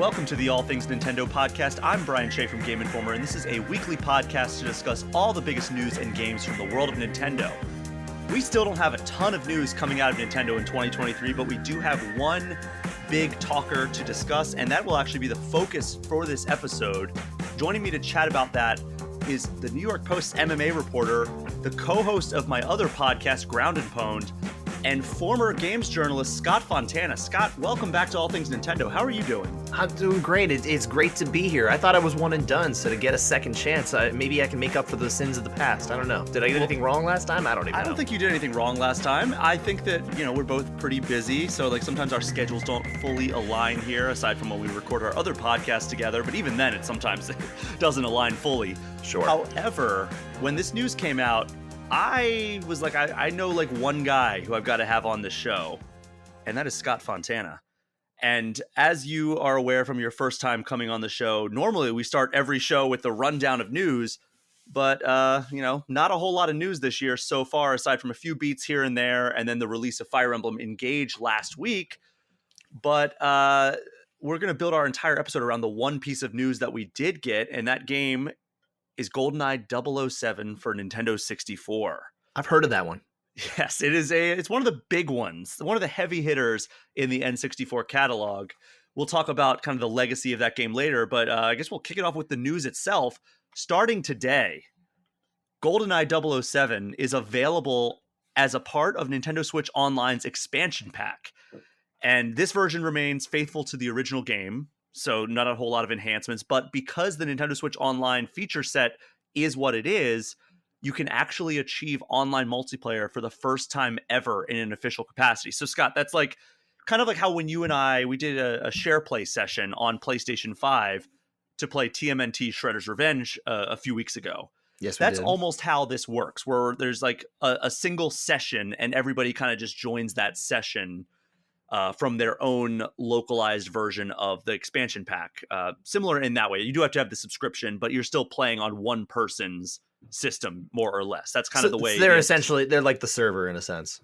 Welcome to the All Things Nintendo podcast. I'm Brian Shea from Game Informer, and this is a weekly podcast to discuss all the biggest news and games from the world of Nintendo. We still don't have a ton of news coming out of Nintendo in 2023, but we do have one big talker to discuss, and that will actually be the focus for this episode. Joining me to chat about that is the New York Post's MMA reporter, the co-host of my other podcast, Ground and Pwned, and former games journalist Scott Fontana. Scott, welcome back to All Things Nintendo. How are you doing? I'm doing great. It's great to be here. I thought I was one and done, so to get a second chance, maybe I can make up for the sins of the past. I don't know. Did I get anything wrong last time? I don't even know. I don't think you did anything wrong last time. I think that, we're both pretty busy, so sometimes our schedules don't fully align here, aside from when we record our other podcasts together, but even then it sometimes doesn't align fully. Sure. However, when this news came out, I was like, I know one guy who I've got to have on this show, and that is Scott Fontana. And as you are aware from your first time coming on the show, normally we start every show with the rundown of news, but, not a whole lot of news this year so far, aside from a few beats here and there, and then the release of Fire Emblem Engage last week. But we're going to build our entire episode around the one piece of news that we did get, and that game is GoldenEye 007 for Nintendo 64. I've heard of that one. Yes, it's one of the big ones, one of the heavy hitters in the N64 catalog. We'll talk about kind of the legacy of that game later, but I guess we'll kick it off with the news itself. Starting today, GoldenEye 007 is available as a part of Nintendo Switch Online's expansion pack. And this version remains faithful to the original game, so not a whole lot of enhancements, but because the Nintendo Switch Online feature set is what it is, you can actually achieve online multiplayer for the first time ever in an official capacity. So Scott, that's kind of like how when you and we did a share play session on PlayStation 5 to play TMNT Shredder's Revenge a few weeks ago. Yes, that's almost how this works, where there's a single session and everybody kind of just joins that session from their own localized version of the expansion pack. Similar in that way. You do have to have the subscription, but you're still playing on one person's system, more or less. That's kind of the way. They're like the server in a sense.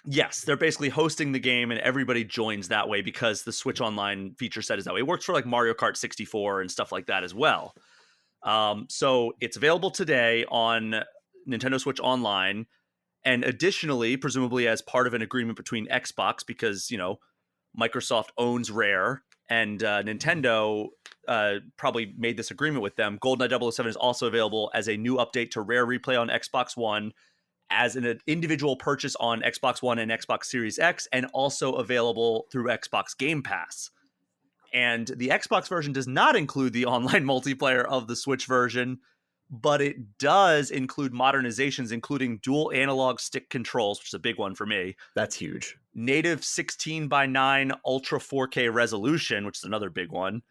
Yes, they're basically hosting the game and everybody joins that way because the Switch Online feature set is that way. It works for Mario Kart 64 and stuff like that as well. So it's available today on Nintendo Switch Online. And additionally, presumably as part of an agreement between Xbox, because, Microsoft owns Rare and Nintendo probably made this agreement with them. GoldenEye 007 is also available as a new update to Rare Replay on Xbox One, as an individual purchase on Xbox One and Xbox Series X, and also available through Xbox Game Pass. And the Xbox version does not include the online multiplayer of the Switch version, but it does include modernizations, including dual analog stick controls, which is a big one for me. That's huge. Native 16:9 Ultra 4K resolution, which is another big one.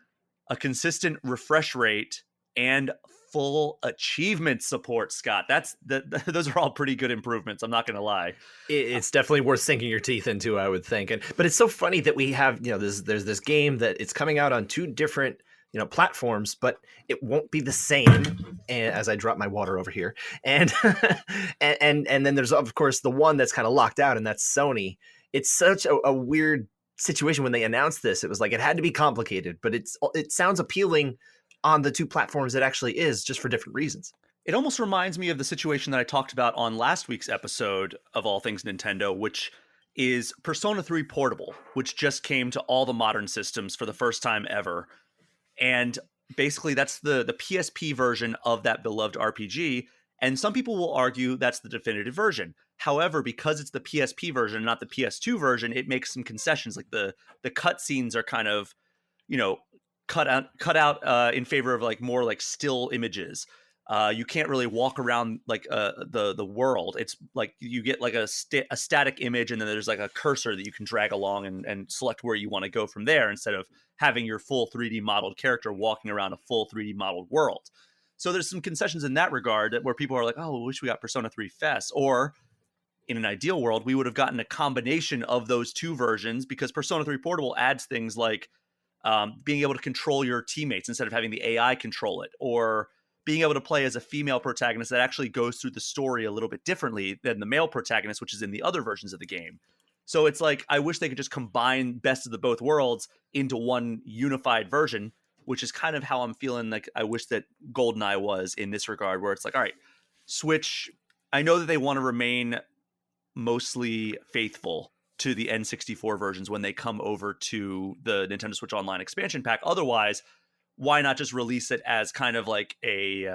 A consistent refresh rate and full achievement support, Scott. Those are all pretty good improvements. I'm not going to lie. It's definitely worth sinking your teeth into, I would think. But it's so funny that we have, there's this game that it's coming out on two different platforms, but it won't be the same. And as I drop my water over here, and and then there's of course the one that's kind of locked out, and that's Sony. It's such a weird situation when they announced this. It was it had to be complicated, but it sounds appealing on the two platforms. It actually is, just for different reasons. It almost reminds me of the situation that I talked about on last week's episode of All Things Nintendo, which is Persona 3 Portable, which just came to all the modern systems for the first time ever. And basically that's the PSP version of that beloved RPG. And some people will argue that's the definitive version. However, because it's the PSP version, not the PS2 version, it makes some concessions. The cutscenes are kind of, cut out in favor of more still images. You can't really walk around the world. It's you get a static image, and then there's a cursor that you can drag along and select where you want to go from there, instead of having your full 3D modeled character walking around a full 3D modeled world. So there's some concessions in that regard where people are like, oh, I wish we got Persona 3 FES. Or in an ideal world, we would have gotten a combination of those two versions, because Persona 3 Portable adds things like being able to control your teammates instead of having the AI control it, or being able to play as a female protagonist that actually goes through the story a little bit differently than the male protagonist, which is in the other versions of the game. So it's like I wish they could just combine best of the both worlds into one unified version, which is kind of how I'm feeling like I wish that GoldenEye was in this regard, where it's like, all right, Switch, I know that they want to remain mostly faithful to the N64 versions when they come over to the Nintendo Switch Online expansion pack. Otherwise, why not just release it as kind of like a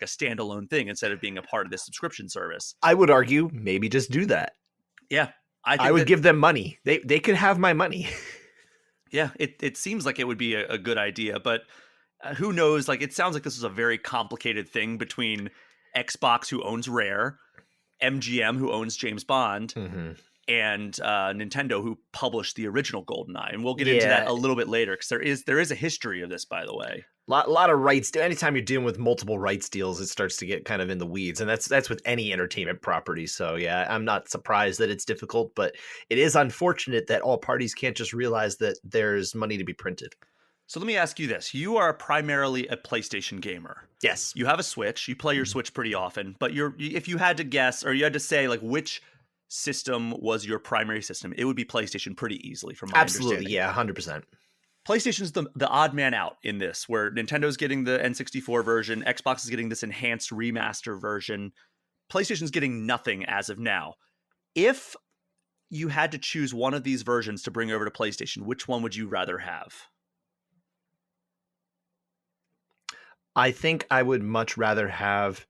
standalone thing instead of being a part of this subscription service? I would argue maybe just do that. Yeah, I I think would that give them money. They could have my money. yeah, it seems like it would be a good idea, but who knows? Like, it sounds like this is a very complicated thing between Xbox, who owns Rare, MGM, who owns James Bond, Mm-hmm. and Nintendo, who published the original GoldenEye. And we'll get into that Yeah, a little bit later, because there is a history of this, by the way. lot of rights. Anytime you're dealing with multiple rights deals, it starts to get kind of in the weeds, and that's with any entertainment property. So yeah, I'm not surprised that it's difficult, but it is unfortunate that all parties can't just realize that there's money to be printed. So let me ask you this. You are primarily a PlayStation gamer. Yes. You have a Switch. You play your Switch pretty often, but if you had to guess, or you had to say like which system was your primary system, it would be PlayStation pretty easily from my Absolutely, understanding. yeah, 100%. PlayStation's the odd man out in this, where Nintendo's getting the N64 version, Xbox is getting this enhanced remaster version. PlayStation's getting nothing as of now. If you had to choose one of these versions to bring over to PlayStation, which one would you rather have? I think I would much rather have,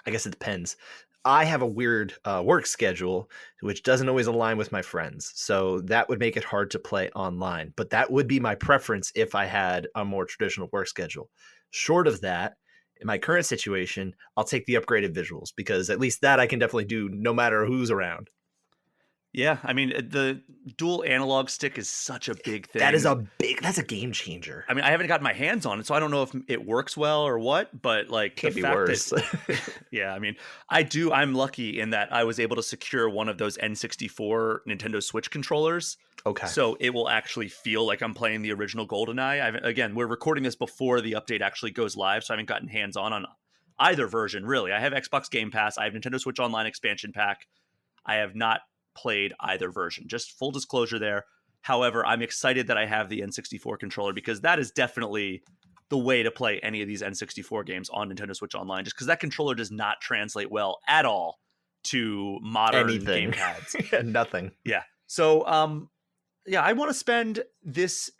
I guess it depends. I have a weird work schedule, which doesn't always align with my friends. So that would make it hard to play online. But that would be my preference if I had a more traditional work schedule. Short of that, in my current situation, I'll take the upgraded visuals because at least that I can definitely do no matter who's around. Yeah, I mean, the dual analog stick is such a big thing. That's a game changer. I mean, I haven't gotten my hands on it, so I don't know if it works well or what, but like Can't the be fact worse. that yeah, I mean, I'm lucky in that I was able to secure one of those N64 Nintendo Switch controllers. Okay. So it will actually feel like I'm playing the original GoldenEye. Again, we're recording this before the update actually goes live, so I haven't gotten hands on either version, really. I have Xbox Game Pass, I have Nintendo Switch Online expansion pack. I have not played either version. Just full disclosure there. However, I'm excited that I have the N64 controller because that is definitely the way to play any of these N64 games on Nintendo Switch Online, just because that controller does not translate well at all to modern Anything. gamepads. Yeah, nothing. Yeah. So, yeah, I want to spend this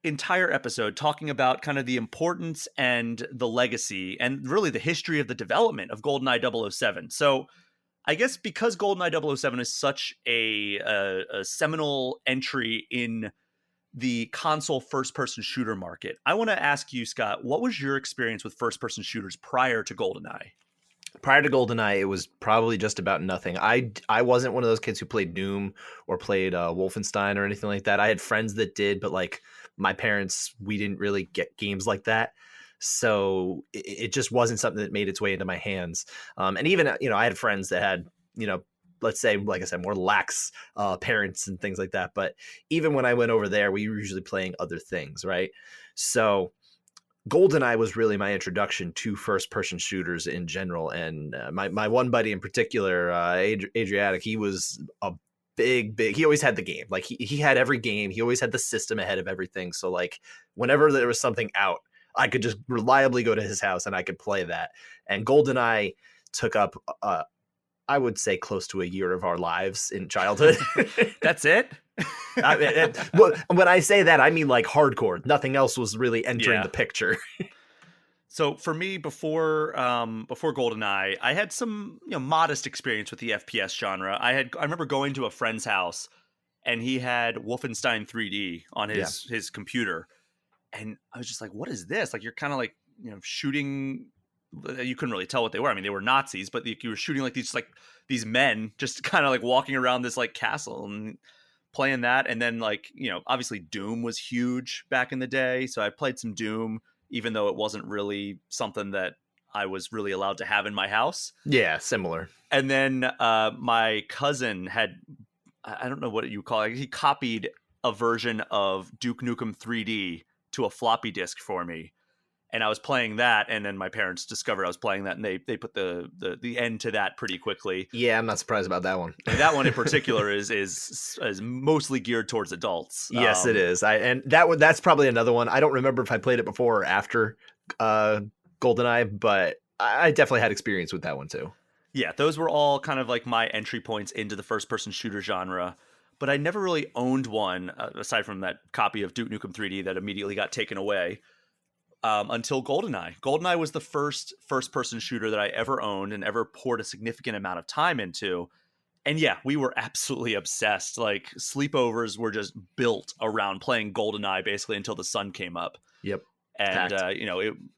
entire episode talking about kind of the importance and the legacy and really the history of the development of GoldenEye 007. So, I guess because GoldenEye 007 is such a seminal entry in the console first-person shooter market, I want to ask you, Scott, what was your experience with first-person shooters prior to GoldenEye? Prior to GoldenEye, it was probably just about nothing. I wasn't one of those kids who played Doom or played Wolfenstein or anything like that. I had friends that did, but like my parents, we didn't really get games like that. So it just wasn't something that made its way into my hands. And even, I had friends that had, let's say, like I said, more lax parents and things like that. But even when I went over there, we were usually playing other things, right? So GoldenEye was really my introduction to first-person shooters in general. And my one buddy in particular, Adriatic, he was a big, he always had the game. Like he had every game. He always had the system ahead of everything. So like whenever there was something out, I could just reliably go to his house and I could play that. And GoldenEye took up, I would say, close to a year of our lives in childhood. That's it? When I say that, I mean like hardcore. Nothing else was really entering the picture. So for me, before GoldenEye, I had some modest experience with the FPS genre. I remember going to a friend's house, and he had Wolfenstein 3D on his computer. And I was just like, what is this? Like, you're kind of like, shooting. You couldn't really tell what they were. I mean, they were Nazis, but you were shooting like these men just kind of like walking around this like castle and playing that. And then like, obviously Doom was huge back in the day. So I played some Doom, even though it wasn't really something that I was really allowed to have in my house. Yeah, similar. And then my cousin had, I don't know what you call it. He copied a version of Duke Nukem 3D to a floppy disk for me. and I was playing that, and then my parents discovered I was playing that, and they put the end to that pretty quickly. Yeah, I'm not surprised about that one. And that one in particular is mostly geared towards adults. Yes, it is. That's probably another one. I don't remember if I played it before or after GoldenEye, but I definitely had experience with that one too. Yeah, those were all kind of like my entry points into the first-person shooter genre. But I never really owned one, aside from that copy of Duke Nukem 3D that immediately got taken away, until GoldenEye. GoldenEye was the first-person shooter that I ever owned and ever poured a significant amount of time into. And yeah, we were absolutely obsessed. Like, sleepovers were just built around playing GoldenEye basically until the sun came up. Yep. And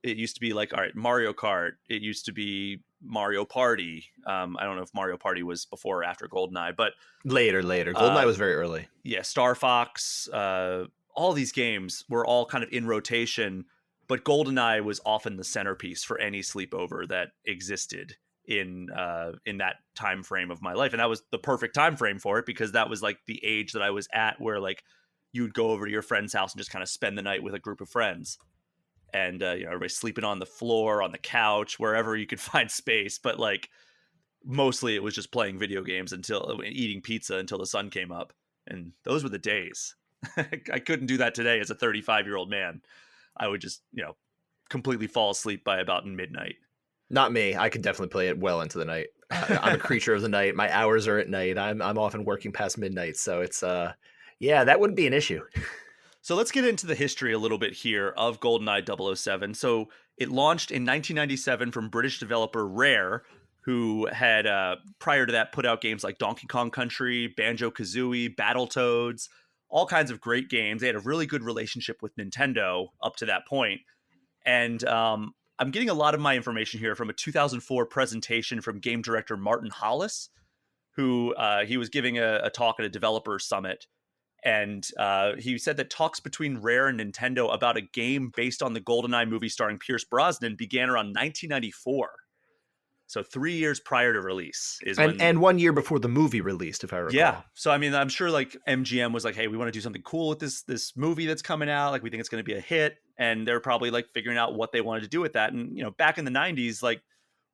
it used to be like, all right, Mario Kart. It used to be Mario Party. I don't know if Mario Party was before or after GoldenEye, but later. GoldenEye was very early. Yeah, Star Fox. All these games were all kind of in rotation, but GoldenEye was often the centerpiece for any sleepover that existed in that time frame of my life, and that was the perfect time frame for it because that was like the age that I was at, where like you'd go over to your friend's house and just kind of spend the night with a group of friends. And everybody's sleeping on the floor, on the couch, wherever you could find space. But like mostly it was just playing video games until eating pizza until the sun came up. And those were the days. I couldn't do that today as a 35-year-old man. I would just, completely fall asleep by about midnight. Not me. I could definitely play it well into the night. I'm a creature of the night. My hours are at night. I'm often working past midnight. So it's, that wouldn't be an issue. So let's get into the history a little bit here of GoldenEye 007. So it launched in 1997 from British developer Rare, who had, prior to that, put out games like Donkey Kong Country, Banjo-Kazooie, Battletoads, all kinds of great games. They had a really good relationship with Nintendo up to that point. And I'm getting a lot of my information here from a 2004 presentation from game director Martin Hollis, who he was giving a talk at a developer summit. And he said that talks between Rare and Nintendo about a game based on the GoldenEye movie starring Pierce Brosnan began around 1994. So 3 years prior to release and 1 year before the movie released, if I recall. Yeah. So I mean, I'm sure like MGM was like, hey, we want to do something cool with this movie that's coming out. Like, we think it's going to be a hit. And they're probably like figuring out what they wanted to do with that. And back in the 90s, like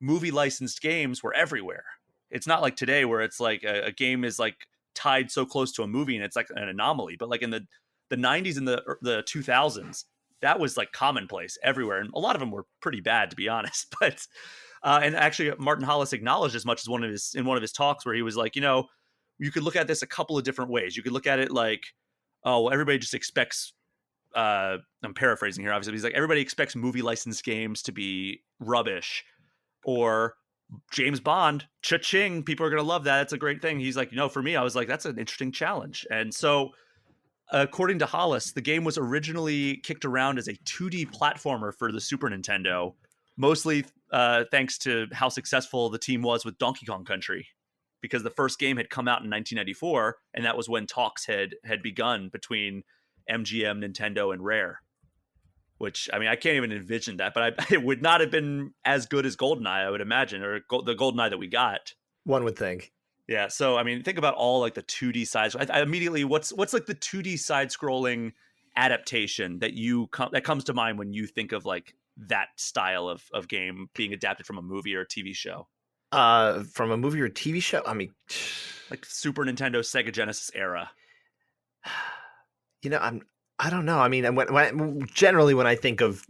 movie licensed games were everywhere. It's not like today where it's like a game is like tied so close to a movie and it's like an anomaly. But like in the 90s and the 2000s, that was like commonplace everywhere. And a lot of them were pretty bad, to be honest. But and actually Martin Hollis acknowledged as much as in one of his talks, where he was like, you could look at this a couple of different ways. You could look at it like, oh, well, everybody just expects, I'm paraphrasing here, obviously. He's like, everybody expects movie licensed games to be rubbish, or James Bond, cha-ching, people are going to love that. It's a great thing. He's like, for me, I was like, that's an interesting challenge. And so according to Hollis, the game was originally kicked around as a 2D platformer for the Super Nintendo, mostly thanks to how successful the team was with Donkey Kong Country, because the first game had come out in 1994, and that was when talks had begun between MGM, Nintendo, and Rare. Which, I mean, I can't even envision that, but it would not have been as good as GoldenEye, I would imagine, or the GoldenEye that we got. One would think. Yeah, so I mean, think about all like the 2D sides. I immediately, what's like the 2D side-scrolling adaptation that comes to mind when you think of like that style of game being adapted from a movie or a TV show? From a movie or a TV show? I mean, like Super Nintendo, Sega Genesis era. I don't know. I mean, generally when I think of,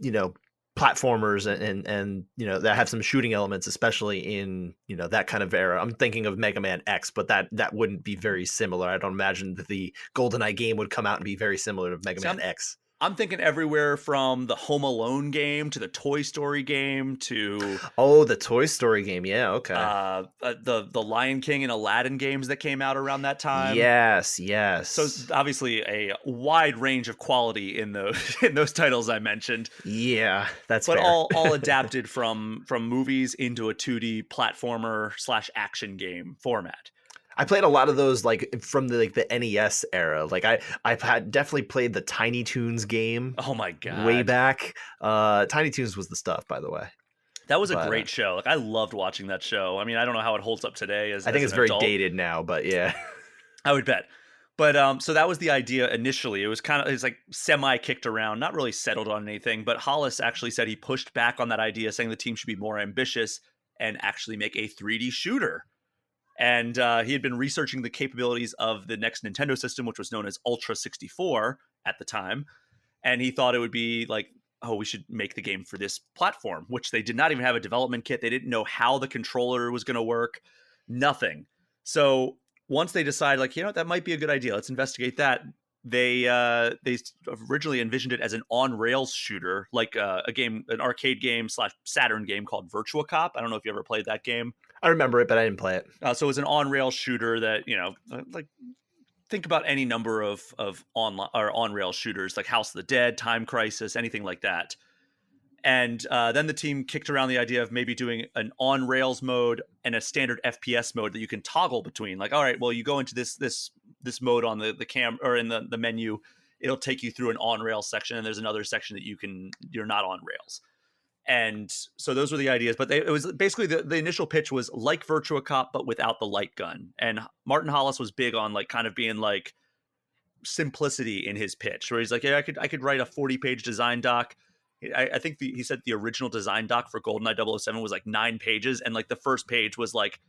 platformers and that have some shooting elements, especially in, that kind of era, I'm thinking of Mega Man X, but that wouldn't be very similar. I don't imagine that the GoldenEye game would come out and be very similar to Mega Man X. I'm thinking everywhere from the Home Alone game to the Toy Story game to the Toy Story game. Yeah, okay. The Lion King and Aladdin games that came out around that time. Yes. So obviously a wide range of quality in those titles I mentioned. Yeah, that's but fair. all adapted from movies into a 2D platformer / action game format. I played a lot of those like from the NES era. Like I've had definitely played the Tiny Toons game. Oh my god, way back. Tiny Toons was the stuff, by the way. That was a great show. Like, I loved watching that show. I mean, I don't know how it holds up today. I think it's very dated now, but yeah, I would bet. But so that was the idea initially. It's like semi kicked around, not really settled on anything. But Hollis actually said he pushed back on that idea, saying the team should be more ambitious and actually make a 3D shooter. And he had been researching the capabilities of the next Nintendo system, which was known as Ultra 64 at the time. And he thought it would be like, oh, we should make the game for this platform, which they did not even have a development kit. They didn't know how the controller was going to work, nothing. So once they decided, like, that might be a good idea, let's investigate that. They originally envisioned it as an on rails shooter, like an arcade game / Saturn game called Virtua Cop. I don't know if you ever played that game. I remember it, but I didn't play it. So it was an on rails shooter that like think about any number of online or on rail shooters like House of the Dead, Time Crisis, anything like that. And then the team kicked around the idea of maybe doing an on rails mode and a standard FPS mode that you can toggle between. Like, all right, well, you go into this mode on the cam or in the menu, it'll take you through an on rails section, and there's another section that you're not on rails. And so those were the ideas, but it was basically the initial pitch was like Virtua Cop, but without the light gun. And Martin Hollis was big on like kind of being like simplicity in his pitch, where he's like, yeah, I could write a 40-page design doc. I think he said the original design doc for GoldenEye 007 was like 9 pages, and like the first page was like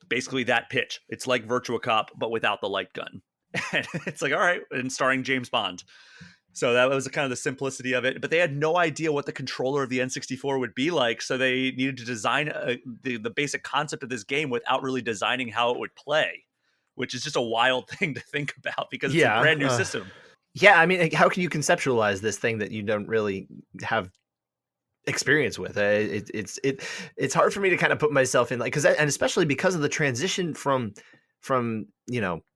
basically that pitch. It's like Virtua Cop, but without the light gun. And it's like, all right, and starring James Bond. So that was kind of the simplicity of it. But they had no idea what the controller of the N64 would be like. So they needed to design the basic concept of this game without really designing how it would play, which is just a wild thing to think about because it's a brand new system. Yeah, I mean, how can you conceptualize this thing that you don't really have experience with? It's hard for me to kind of put myself in, like, and especially because of the transition from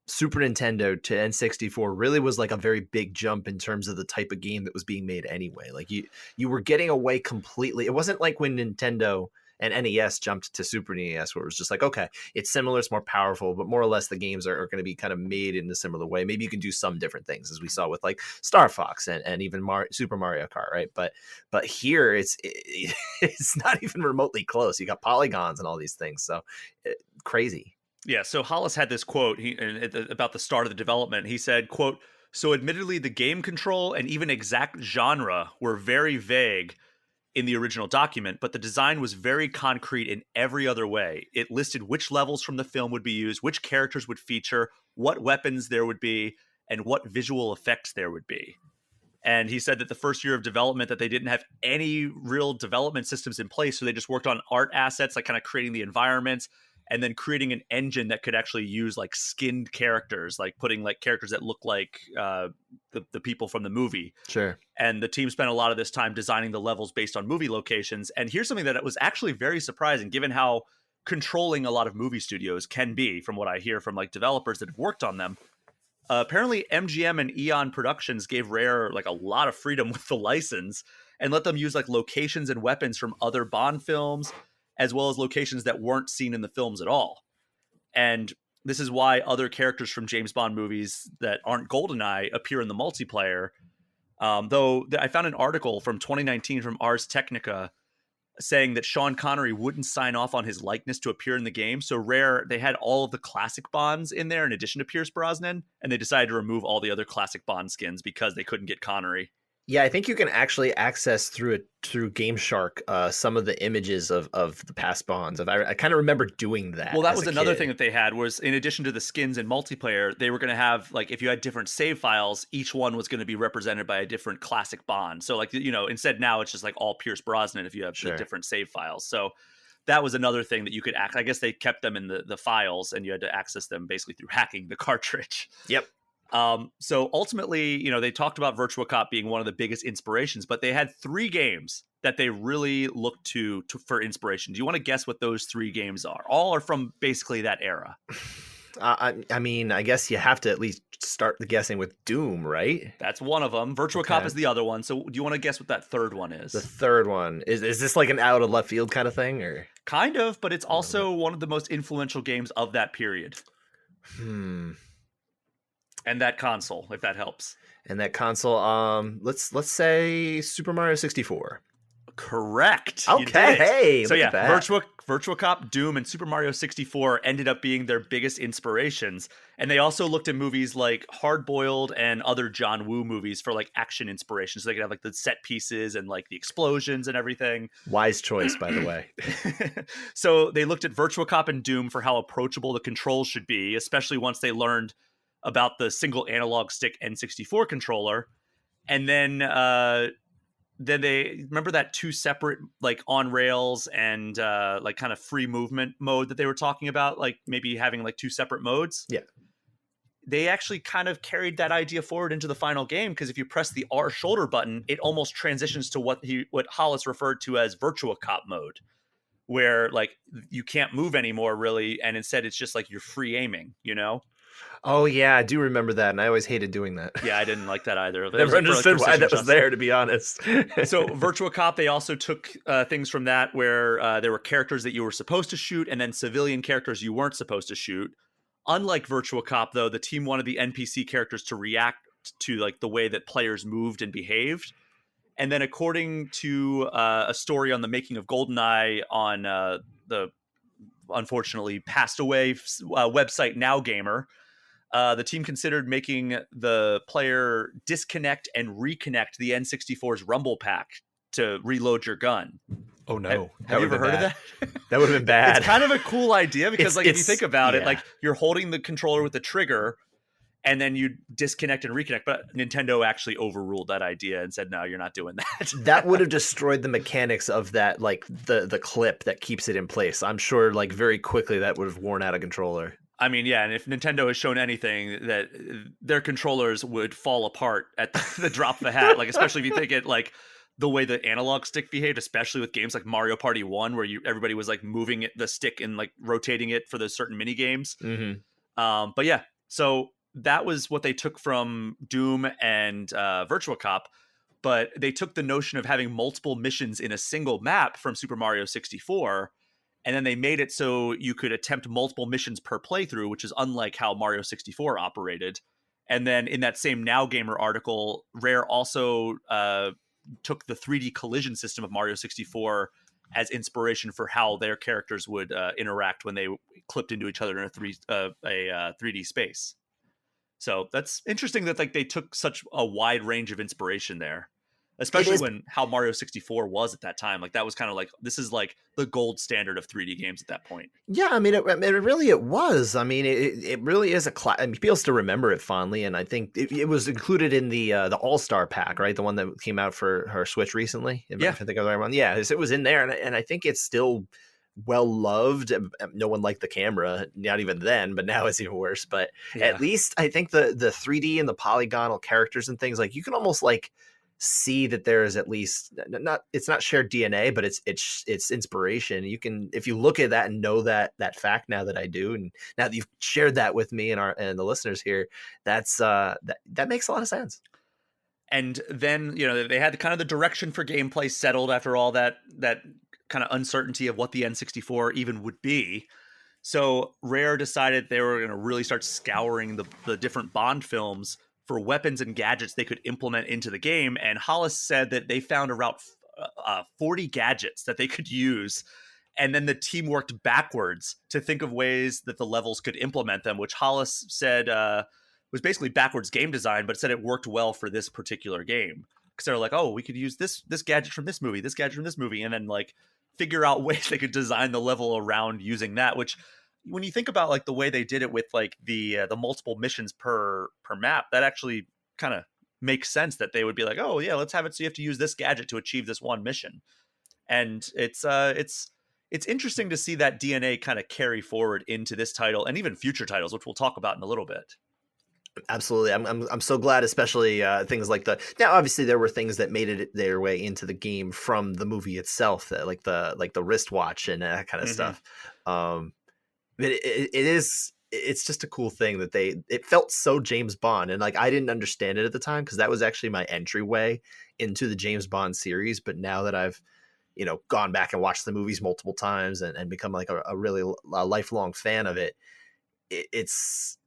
Super Nintendo to N64 really was like a very big jump in terms of the type of game that was being made anyway. Like you were getting away completely. It wasn't like when Nintendo and NES jumped to Super NES, where it was just like, okay, it's similar, it's more powerful, but more or less the games are going to be kind of made in a similar way. Maybe you can do some different things, as we saw with like Star Fox and even Super Mario Kart, right? But here it's not even remotely close. You got polygons and all these things, so crazy. Yeah, so Hollis had this quote about the start of the development. He said, quote, "So admittedly, the game control and even exact genre were very vague in the original document, but the design was very concrete in every other way. It listed which levels from the film would be used, which characters would feature, what weapons there would be, and what visual effects there would be." And he said that the first year of development that they didn't have any real development systems in place, so they just worked on art assets, like kind of creating the environments, and then creating an engine that could actually use like skinned characters, like putting like characters that look like the people from the movie. Sure. And the team spent a lot of this time designing the levels based on movie locations. And here's something that was actually very surprising, given how controlling a lot of movie studios can be, from what I hear from like developers that have worked on them. Apparently, MGM and Eon Productions gave Rare like a lot of freedom with the license and let them use like locations and weapons from other Bond films, as well as locations that weren't seen in the films at all. And this is why other characters from James Bond movies that aren't GoldenEye appear in the multiplayer. Though I found an article from 2019 from Ars Technica saying that Sean Connery wouldn't sign off on his likeness to appear in the game. So Rare, they had all of the classic Bonds in there in addition to Pierce Brosnan, and they decided to remove all the other classic Bond skins because they couldn't get Connery. Yeah, I think you can actually access through Game Shark some of the images of the past Bonds. I kind of remember doing that. Well, that was another thing that they had was, in addition to the skins in multiplayer, they were going to have, like, if you had different save files, each one was going to be represented by a different classic Bond. So, like, instead now it's just like all Pierce Brosnan if you have the different save files. So that was another thing that you could I guess they kept them in the files, and you had to access them basically through hacking the cartridge. Yep. So ultimately, they talked about Virtua Cop being one of the biggest inspirations, but they had 3 games that they really looked to for inspiration. Do you want to guess what those 3 games are? All are from basically that era. I mean, I guess you have to at least start the guessing with Doom, right? That's one of them. Virtua Cop is the other one. So do you want to guess what that third one is? The third one. Is this like an out of left field kind of thing, or? Kind of, but it's also one of the most influential games of that period. And that console, if that helps. And that console, let's say Super Mario 64. Correct. You did Okay, it. hey, So look yeah, at that. Virtua Cop, Doom, and Super Mario 64 ended up being their biggest inspirations. And they also looked at movies like Hard Boiled and other John Woo movies for like action inspiration. So they could have like the set pieces and like the explosions and everything. Wise choice, by the way. So they looked at Virtua Cop and Doom for how approachable the controls should be, especially once they learned about the single analog stick N64 controller. And then they remember that two separate like on rails and like kind of free movement mode that they were talking about, like maybe having like two separate modes. Yeah. They actually kind of carried that idea forward into the final game, because if you press the R shoulder button, it almost transitions to what Hollis referred to as Virtua Cop mode, where like you can't move anymore really, and instead it's just like you're free aiming, you know? Oh yeah, I do remember that, and I always hated doing that. Yeah, I didn't like that either. It was Never like for, like, understood why precision that was shots. there, to be honest. So Virtua Cop, they also took things from that where there were characters that you were supposed to shoot and then civilian characters you weren't supposed to shoot. Unlike Virtua Cop, though, the team wanted the NPC characters to react to like the way that players moved and behaved. And then according to a story on the making of GoldenEye on the unfortunately passed away website Now Gamer, the team considered making the player disconnect and reconnect the N64's rumble pack to reload your gun. Oh no. Have you ever heard of that? That would have been bad. It's kind of a cool idea because, like, if you think about it, yeah. like you're holding the controller with the trigger and then you disconnect and reconnect. But Nintendo actually overruled that idea and said, no, you're not doing that. That would have destroyed the mechanics of that, like the clip that keeps it in place. I'm sure like very quickly that would have worn out a controller. I mean, yeah, and if Nintendo has shown anything, that their controllers would fall apart at the drop of a hat, like especially if you think it like the way the analog stick behaved, especially with games like Mario Party 1, where everybody was like moving the stick and like rotating it for those certain mini games. Mm-hmm. But yeah, so that was what they took from Doom and Virtua Cop. But they took the notion of having multiple missions in a single map from Super Mario 64, and then they made it so you could attempt multiple missions per playthrough, which is unlike how Mario 64 operated. And then in that same Now Gamer article, Rare also took the 3D collision system of Mario 64 as inspiration for how their characters would interact when they clipped into each other in a 3D space. So that's interesting that like they took such a wide range of inspiration there, especially when how Mario 64 was at that time. Like that was kind of like, this is like the gold standard of 3D games at that point. Yeah, I mean, it really was. I mean, it really is I mean, people still remember it fondly, and I think it was included in the All-Star pack, right? The one that came out for her Switch recently. If I think of the right one. Yeah, it was in there, and I think it's still well loved. No one liked the camera, not even then, but now it's even worse. But at least I think the 3D and the polygonal characters and things, like you can almost like see that there is at least it's not shared DNA, but it's inspiration. You can, if you look at that and know that fact, now that I do, and now that you've shared that with me and the listeners here, that's that makes a lot of sense. And then, you know, they had kind of the direction for gameplay settled after all that kind of uncertainty of what the N64 even would be. So Rare decided they were going to really start scouring the different Bond films for weapons and gadgets they could implement into the game. And Hollis said that they found around 40 gadgets that they could use. And then the team worked backwards to think of ways that the levels could implement them, which Hollis said was basically backwards game design, but said it worked well for this particular game. Because they're like, oh, we could use this gadget from this movie, this gadget from this movie, and then like figure out ways they could design the level around using that, which when you think about like the way they did it with like the multiple missions per map, that actually kind of makes sense that they would be like, oh yeah, let's have it so you have to use this gadget to achieve this one mission. And it's interesting to see that DNA kind of carry forward into this title and even future titles, which we'll talk about in a little bit. Absolutely. I'm so glad, especially things like now obviously there were things that made it their way into the game from the movie itself, that like the wristwatch and that kind of stuff. But it's just a cool thing that it felt so James Bond, and like I didn't understand it at the time because that was actually my entryway into the James Bond series. But now that I've gone back and watched the movies multiple times and become like a really lifelong fan of it,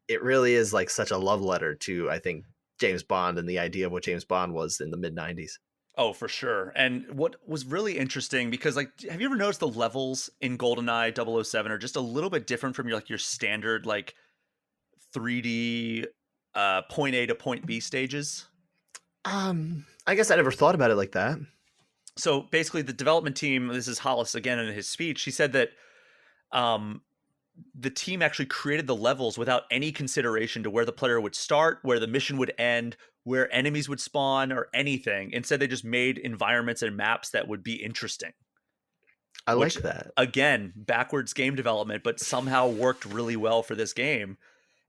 it really is like such a love letter to, I think, James Bond and the idea of what James Bond was in the mid-90s. Oh, for sure. And what was really interesting, because like, have you ever noticed the levels in GoldenEye 007 are just a little bit different from your standard like 3D point A to point B stages? I guess I never thought about it like that. So basically, the development team, this is Hollis again in his speech, he said that um, the team actually created the levels without any consideration to where the player would start, where the mission would end, where enemies would spawn, or anything. Instead, they just made environments and maps that would be interesting, I which, like that. again, backwards game development, but somehow worked really well for this game.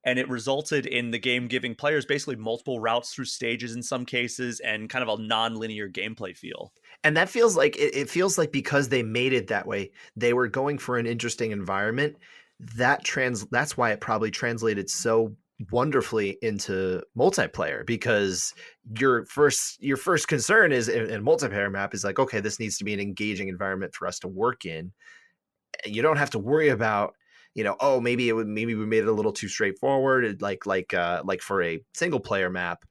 And it resulted in the game giving players basically multiple routes through stages in some cases and kind of a non-linear gameplay feel. And that feels like it feels like because they made it that way, they were going for an interesting environment. That's why it probably translated so wonderfully into multiplayer, because your first concern is in a multiplayer map is like, okay, this needs to be an engaging environment for us to work in. You don't have to worry about, oh, maybe we made it a little too straightforward, like for a single player map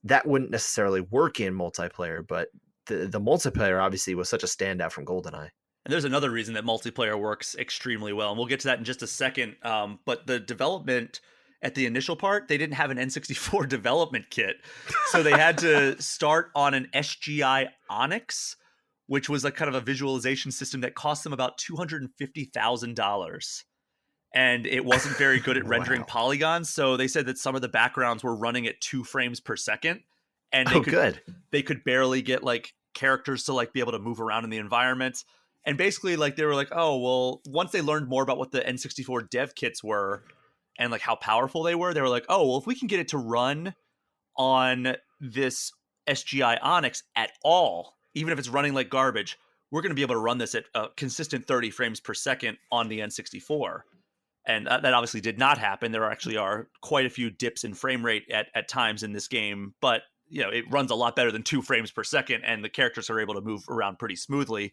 that wouldn't necessarily work in multiplayer, but the multiplayer obviously was such a standout from GoldenEye. And there's another reason that multiplayer works extremely well, and we'll get to that in just a second. But the development at the initial part, they didn't have an N64 development kit, so they had to start on an SGI Onyx, which was like kind of a visualization system that cost them about $250,000. And it wasn't very good at rendering Wow. polygons, so they said that some of the backgrounds were running at 2 frames per second, and Oh, good. they could barely get like characters to like be able to move around in the environment. And basically, like they were like, oh well, once they learned more about what the N64 dev kits were and like how powerful they were like, oh well, if we can get it to run on this SGI Onyx at all, even if it's running like garbage, we're going to be able to run this at a consistent 30 frames per second on the N64. And that obviously did not happen. There actually are quite a few dips in frame rate at times in this game, but it runs a lot better than 2 frames per second, and the characters are able to move around pretty smoothly.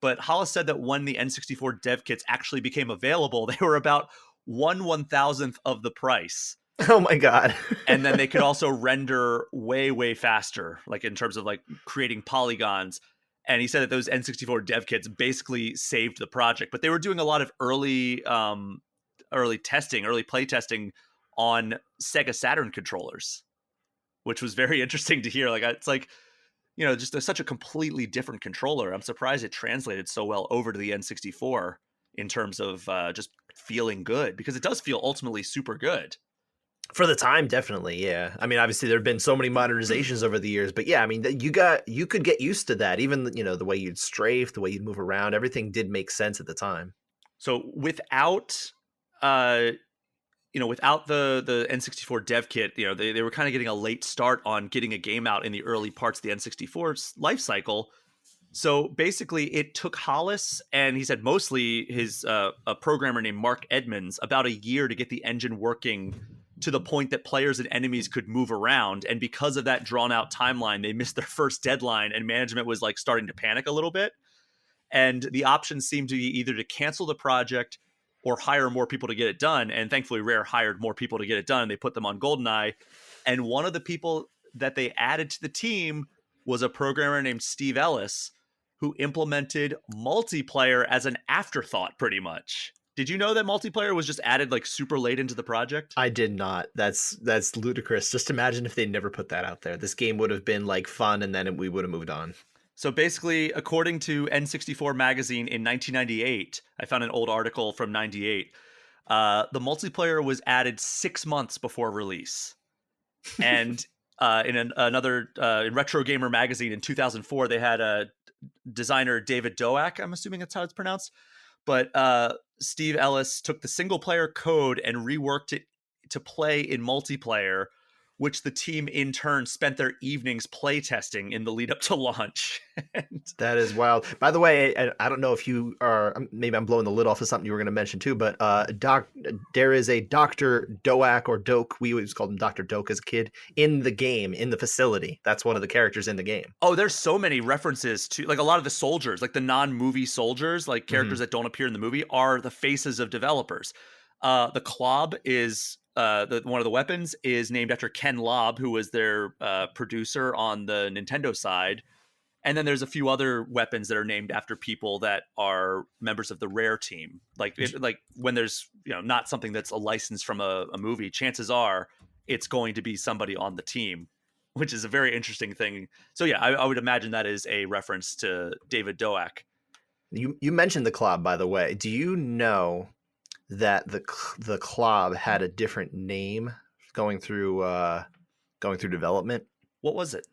But Hollis said that when the N64 dev kits actually became available, they were about 1/1000th of the price. Oh my god. And then they could also render way, way faster, like in terms of like creating polygons. And he said that those N64 dev kits basically saved the project, but they were doing a lot of early testing, early play testing on Sega Saturn controllers, which was very interesting to hear. Like it's like, just such a completely different controller. I'm surprised it translated so well over to the N64 in terms of just feeling good, because it does feel ultimately super good. For the time, definitely, yeah. I mean, obviously there have been so many modernizations over the years, but yeah, I mean, you could get used to that. Even, the way you'd strafe, the way you'd move around, everything did make sense at the time. So uh without the N64 dev kit, they were kind of getting a late start on getting a game out in the early parts of the N64's life cycle. So basically, it took Hollis, and he said mostly his a programmer named Mark Edmonds, about a year to get the engine working to the point that players and enemies could move around. And because of that drawn out timeline, they missed their first deadline, and management was like starting to panic a little bit. And the options seemed to be either to cancel the project or hire more people to get it done. And thankfully, Rare hired more people to get it done. They put them on GoldenEye. And one of the people that they added to the team was a programmer named Steve Ellis, who implemented multiplayer as an afterthought, pretty much. Did you know that multiplayer was just added like super late into the project? I did not. That's ludicrous. Just imagine if they never put that out there. This game would have been like fun, and then we would have moved on. So basically, according to N64 magazine in 1998, I found an old article from 98. The multiplayer was added 6 months before release. And another in Retro Gamer magazine in 2004, they had a designer David Doak, I'm assuming that's how it's pronounced. But Steve Ellis took the single player code and reworked it to play in multiplayer, which the team in turn spent their evenings playtesting in the lead up to launch. And That is wild. By the way, I don't know if you are, maybe I'm blowing the lid off of something you were going to mention too, but there is a Dr. Doak or Doak, we always called him Dr. Doak as a kid, in the game, in the facility. That's one of the characters in the game. oh, there's so many references to like a lot of the soldiers, like the non-movie soldiers, like characters Mhm. that don't appear in the movie, are the faces of developers. The Klob is one of the weapons is named after Ken Lobb, who was their producer on the Nintendo side. And then there's a few other weapons that are named after people that are members of the Rare team. Like when there's not something that's a license from a movie, chances are it's going to be somebody on the team, which is a very interesting thing. So yeah, I would imagine that is a reference to David Doak. You mentioned the Klob, by the way. Do you know that the Klob had a different name going through development? What was it?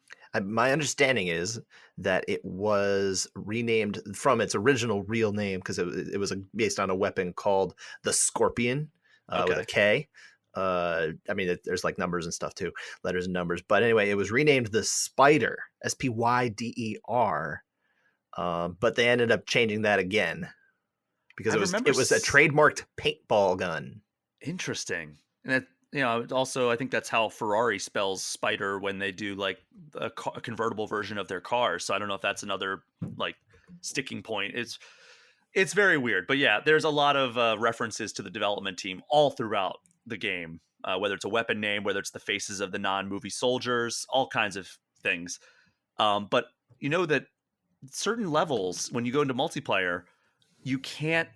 My understanding is that it was renamed from its original real name because it was based on a weapon called the Scorpion with a K. I mean, there's like numbers and stuff too, letters and numbers. But anyway, it was renamed the Spider, Spyder. But they ended up changing that again because it was a trademarked paintball gun. Interesting. And that, also I think that's how Ferrari spells spider when they do like a convertible version of their car. So I don't know if that's another like sticking point. It's very weird, but yeah, there's a lot of references to the development team all throughout the game, whether it's a weapon name, whether it's the faces of the non-movie soldiers, all kinds of things. But you know that certain levels, when you go into multiplayer, you can't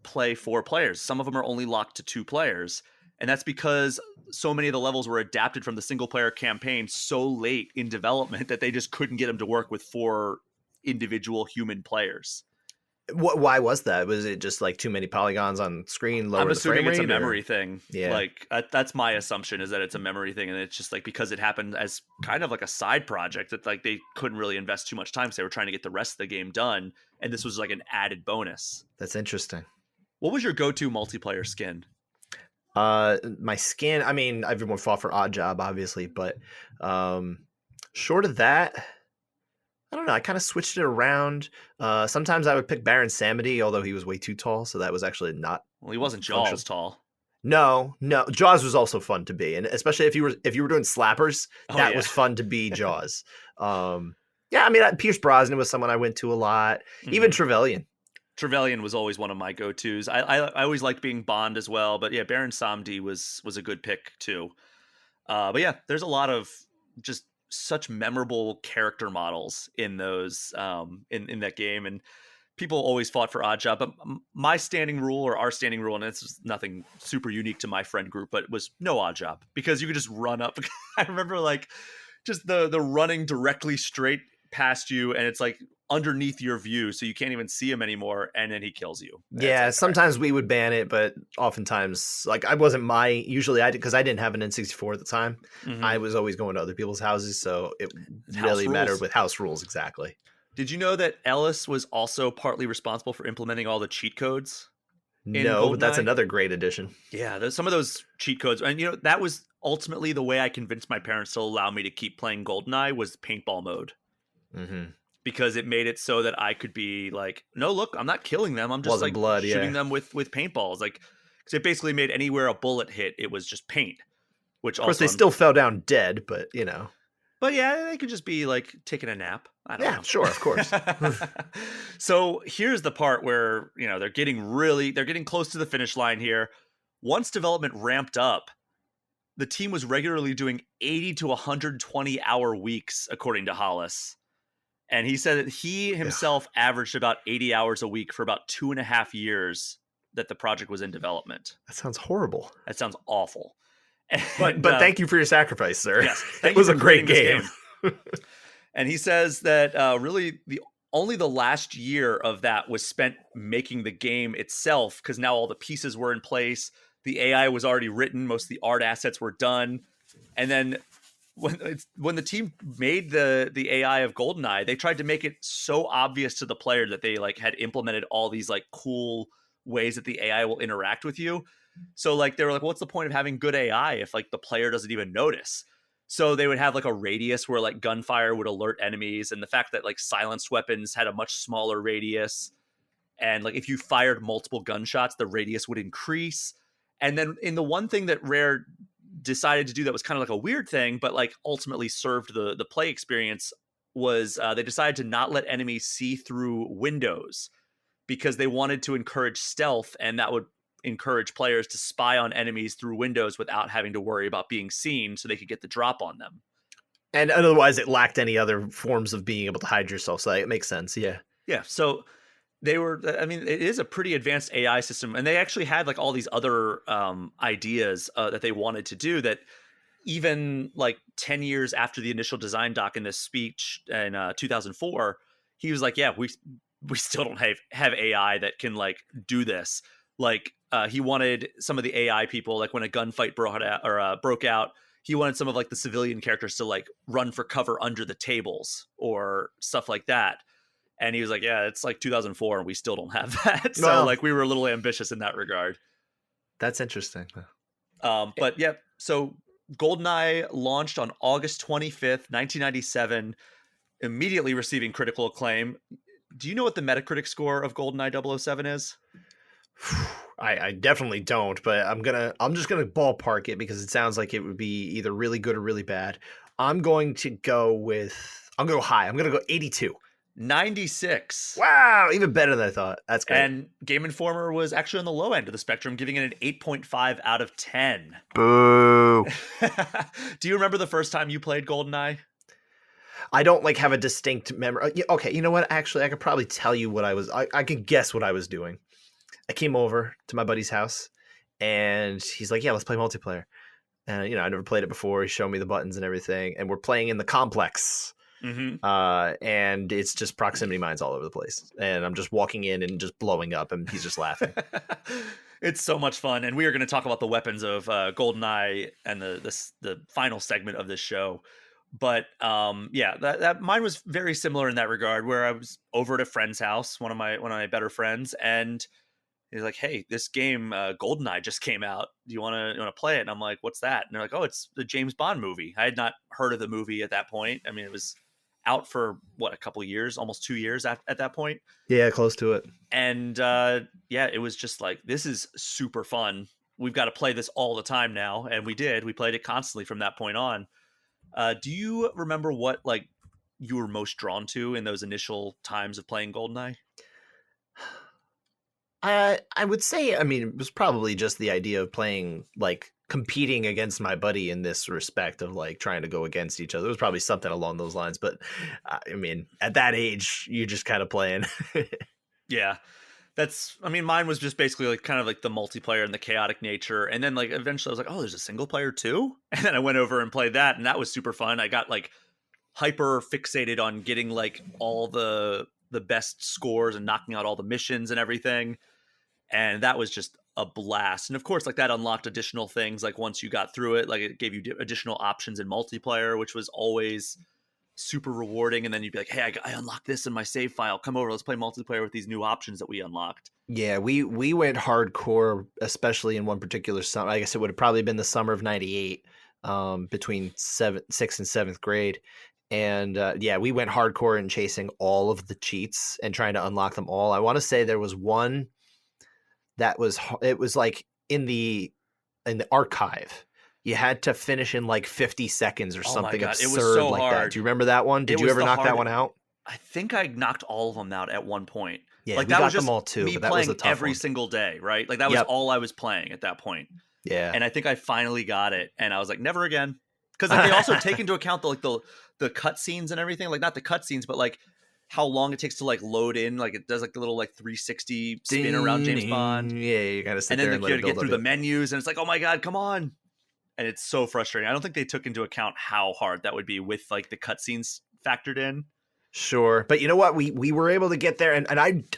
play 4 players. Some of them are only locked to 2 players. And that's because so many of the levels were adapted from the single player campaign so late in development that they just couldn't get them to work with 4 individual human players. Why was that? Was it just like too many polygons on screen? I'm assuming it's a memory thing. Yeah. Like that's my assumption, is that it's a memory thing. And it's just like, because it happened as kind of like a side project that like they couldn't really invest too much time because they were trying to get the rest of the game done. And this was like an added bonus. That's interesting. What was your go-to multiplayer skin? My skin, I mean, everyone fought for Odd Job, obviously, but short of that, I don't know. I kind of switched it around. Sometimes I would pick Baron Samedi, although he was way too tall, so that was actually not. Well, he wasn't Jaws tall. No. Jaws was also fun to be, and especially if you were doing slappers, that was fun to be Jaws. Yeah, I mean, Pierce Brosnan was someone I went to a lot. Even Trevelyan. Trevelyan was always one of my go-tos. I always liked being Bond as well, but yeah, Baron Samedi was a good pick too. But yeah, there's a lot of just such memorable character models in those in that game, and people always fought for Oddjob. But my standing rule, or our standing rule, and it's nothing super unique to my friend group, but it was no Oddjob, because you could just run up. I remember like just the running directly straight past you, and it's like underneath your view, so you can't even see him anymore, and then he kills you. Yeah, like, sometimes we would ban it, but oftentimes, like, I wasn't usually because I didn't have an N64 at the time. I was always going to other people's houses, so it really mattered with house rules. Exactly. Did you know that Ellis was also partly responsible for implementing all the cheat codes? No, but that's another great addition. Yeah, some of those cheat codes, and that was ultimately the way I convinced my parents to allow me to keep playing GoldenEye, was paintball mode. Because it made it so that I could be like, no, look, I'm not killing them. I'm just like shooting them with paintballs. Like, because it basically made anywhere a bullet hit, it was just paint. Which of course they still fell down dead, but But yeah, they could just be like taking a nap. I don't know. Sure, of course. So here's the part where they're getting close to the finish line here. Once development ramped up, the team was regularly doing 80 to 120 hour weeks, according to Hollis. And he said that he himself averaged about 80 hours a week for about 2.5 years that the project was in development. That sounds horrible. That sounds awful. But thank you for your sacrifice, sir. Yes, it was a great game. And he says that really only the last year of that was spent making the game itself, because now all the pieces were in place. The AI was already written. Most of the art assets were done. And then when the team made the AI of GoldenEye, they tried to make it so obvious to the player that they like had implemented all these like cool ways that the AI will interact with you. So like they were like, what's the point of having good AI if like the player doesn't even notice? So they would have like a radius where like gunfire would alert enemies, and the fact that like silenced weapons had a much smaller radius, and like if you fired multiple gunshots, the radius would increase. And then in the one thing that Rare decided to do that was kind of like a weird thing, but like ultimately served the play experience, was they decided to not let enemies see through windows, because they wanted to encourage stealth, and that would encourage players to spy on enemies through windows without having to worry about being seen, so they could get the drop on them. And otherwise, it lacked any other forms of being able to hide yourself. So it makes sense. Yeah. Yeah, so they were, I mean, it is a pretty advanced AI system, and they actually had like all these other ideas that they wanted to do that even like 10 years after the initial design doc in this speech in 2004, he was like, yeah, we still don't have AI that can like do this. Like he wanted some of the AI people, like when a gunfight broke out, he wanted some of like the civilian characters to like run for cover under the tables or stuff like that. And he was like, yeah, it's like 2004 and we still don't have that. So Well, like we were a little ambitious in that regard. that's interesting. But yeah, so GoldenEye launched on August 25th, 1997, immediately receiving critical acclaim. Do you know what the Metacritic score of GoldenEye 007 is? I definitely don't, but I'm just gonna ballpark it because it sounds like it would be either really good or really bad. I'm going to go high. I'm gonna go 82. 96. Wow, even better than I thought. That's great. And Game Informer was actually on the low end of the spectrum, giving it an 8.5 out of 10. Boo. Do you remember the first time you played GoldenEye? I don't like have a distinct memory. Okay, you know what? Actually, I could probably tell you what I could guess what I was doing. I came over to my buddy's house and he's like, yeah, let's play multiplayer. And, I never played it before. He showed me the buttons and everything. And we're playing in the complex. Mm-hmm. And it's just proximity mines all over the place. And I'm just walking in and just blowing up and he's just laughing. It's so much fun. And we are going to talk about the weapons of GoldenEye and the final segment of this show. But yeah, that mine was very similar in that regard, where I was over at a friend's house, one of my better friends, and he's like, "Hey, this game GoldenEye just came out. Do you want to play it?" And I'm like, "What's that?" And they're like, "Oh, it's the James Bond movie." I had not heard of the movie at that point. I mean, it was out for a couple of years, almost 2 years at that point. Yeah, close to it. And yeah, it was just like, this is super fun. We've got to play this all the time now, and we did. We played it constantly from that point on. Do you remember what like you were most drawn to in those initial times of playing GoldenEye? I would say, I mean, it was probably just the idea of playing, like, competing against my buddy in this respect of, like, trying to go against each other. It was probably something along those lines. But, I mean, at that age, you're just kind of playing. Yeah. I mean, mine was just basically like kind of like the multiplayer and the chaotic nature. And then like eventually I was like, oh, there's a single player too. And then I went over and played that, and that was super fun. I got like hyper fixated on getting like all the best scores and knocking out all the missions and everything. And that was just a blast. And of course, like that unlocked additional things. Like once you got through it, like it gave you additional options in multiplayer, which was always super rewarding. And then you'd be like, hey, I unlocked this in my save file. Come over, let's play multiplayer with these new options that we unlocked. Yeah, we went hardcore, especially in one particular summer. I guess it would have probably been the summer of '98, between sixth and seventh grade. And yeah, we went hardcore in chasing all of the cheats and trying to unlock them all. I want to say there was one that it was like in the archive. You had to finish in like 50 seconds or Oh my something God, it was absurd so like hard. that. Do you remember that one? Did It you was ever the knock that hard- one out? I think I knocked all of them out at one point. Yeah, Like we that got was just them all too, me but that was playing a tough every one. single day, right? Like that was Yep. all I was playing at that point. Yeah. And I think I finally got it, and I was like, never again. Because like they also take into account the cutscenes and everything. Like not the cutscenes, but like how long it takes to like load in. Like it does like the little like 360 spin around James Bond. Yeah, you gotta sit And there then and you let got it to build get up. through the menus, and it's like, oh my God, come on. And it's so frustrating. I don't think they took into account how hard that would be with like the cutscenes factored in. Sure, but you know what? We were able to get there, and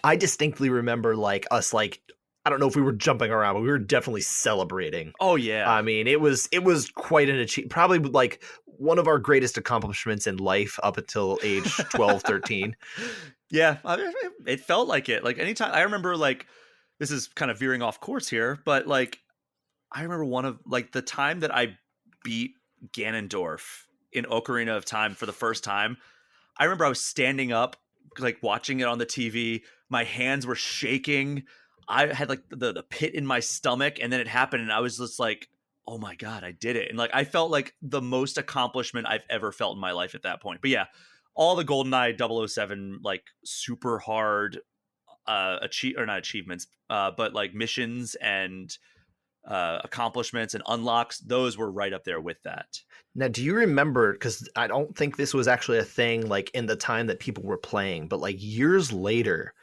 I distinctly remember like us like I don't know if we were jumping around, but we were definitely celebrating. Oh yeah. I mean, it was quite an achievement. Probably like one of our greatest accomplishments in life up until age 12, 13. Yeah, it felt like it. Like anytime I remember, like this is kind of veering off course here, but like I remember one of like the time that I beat Ganondorf in Ocarina of Time for the first time. I remember I was standing up, like watching it on the TV. My hands were shaking. I had like the pit in my stomach, and then it happened, and I was just like, "Oh my God, I did it!" And like I felt like the most accomplishment I've ever felt in my life at that point. But yeah, all the GoldenEye 007 like super hard not achievements, but like missions and accomplishments and unlocks, those were right up there with that. Now, do you remember, because I don't think this was actually a thing like in the time that people were playing, but like years later,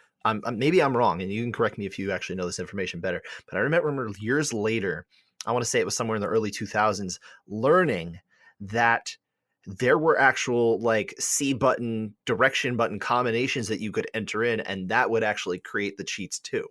maybe I'm wrong, and you can correct me if you actually know this information better, but I remember years later, I want to say it was somewhere in the early 2000s, learning that there were actual like C button, direction button combinations that you could enter in, and that would actually create the cheats too.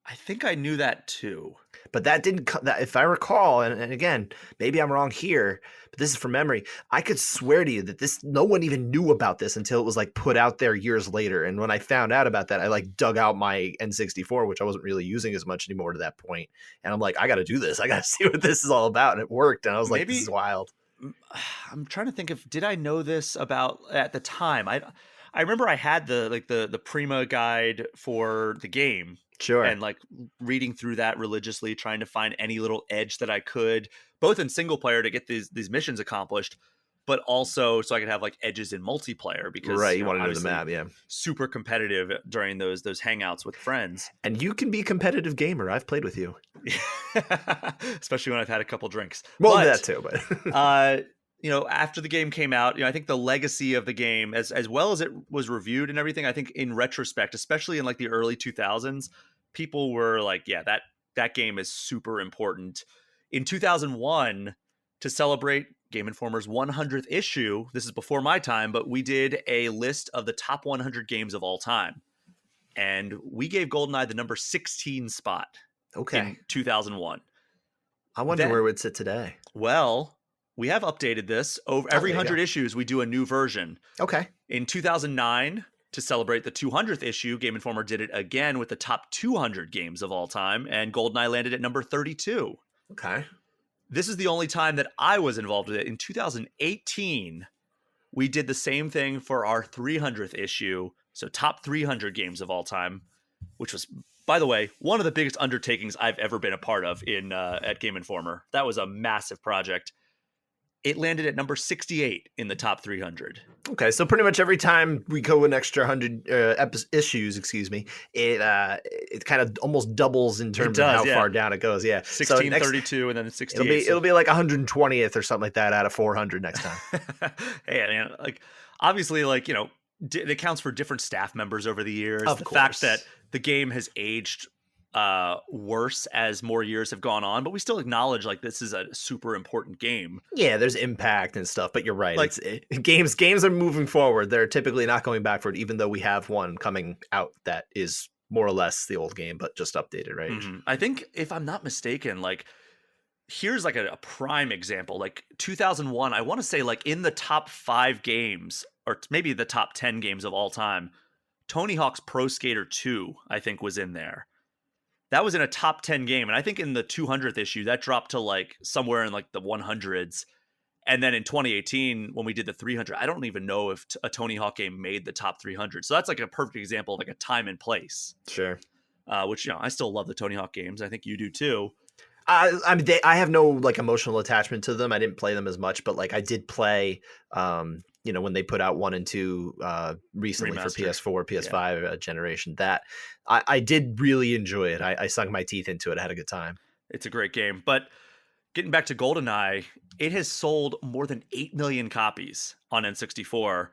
I think I knew that too. But that didn't, that, if I recall, and again, maybe I'm wrong here, but this is from memory. I could swear to you that this, no one even knew about this until it was like put out there years later. And when I found out about that, I like dug out my N64, which I wasn't really using as much anymore to that point. And I'm like, I got to do this. I got to see what this is all about. And it worked. And I was like, this is wild. I'm trying to think did I know this about at the time? I remember I had the Prima guide for the game. Sure. And like reading through that religiously, trying to find any little edge that I could, both in single player to get these missions accomplished, but also so I could have like edges in multiplayer because right, you want to know the map, yeah. Super competitive during those hangouts with friends. And you can be competitive gamer. I've played with you. Especially when I've had a couple drinks. Well, that too, but you know, after the game came out, you know, I think the legacy of the game, as well as it was reviewed and everything, I think in retrospect, especially in like the early 2000s, people were like, yeah, that game is super important. In 2001, to celebrate Game Informer's 100th issue, this is before my time, but we did a list of the top 100 games of all time. And we gave GoldenEye the number 16 spot. Okay. In 2001. I wonder where it would sit today. Well, we have updated this. Over every 100 issues, we do a new version. Okay. In 2009, to celebrate the 200th issue, Game Informer did it again with the top 200 games of all time, and GoldenEye landed at number 32. Okay. This is the only time that I was involved with it. In 2018, we did the same thing for our 300th issue, so top 300 games of all time, which was, by the way, one of the biggest undertakings I've ever been a part of in at Game Informer. That was a massive project. It landed at number 68 in the top 300. Okay, so pretty much every time we go an extra 100 issues, it kind of almost doubles in terms of how far down it goes. Yeah, 16, so 32, and then 68. It'll be like 120th or something like that out of 400 next time. Hey, man, like obviously, like, you know, it accounts for different staff members over the years. Of course. Fact that the game has aged worse as more years have gone on, but we still acknowledge like this is a super important game. Yeah, there's impact and stuff, but you're right. Like games are moving forward. They're typically not going backward, even though we have one coming out that is more or less the old game, but just updated, right? Mm-hmm. I think if I'm not mistaken, like here's like a prime example. Like 2001, I want to say like in the top 5 games, or maybe the top 10 games of all time, Tony Hawk's Pro Skater 2, I think, was in there. That was in a top 10 game. And I think in the 200th issue, that dropped to like somewhere in like the 100s. And then in 2018, when we did the 300, I don't even know if a Tony Hawk game made the top 300. So that's like a perfect example of like a time and place. Sure. Which, you know, I still love the Tony Hawk games. I think you do too. I mean, I have no like emotional attachment to them. I didn't play them as much, but like I did play, you know, when they put out 1 and 2 recently Remastered. for PS4, PS5 generation, that I did really enjoy it. I sunk my teeth into it. I had a good time. It's a great game. But getting back to GoldenEye, it has sold more than 8 million copies on N64,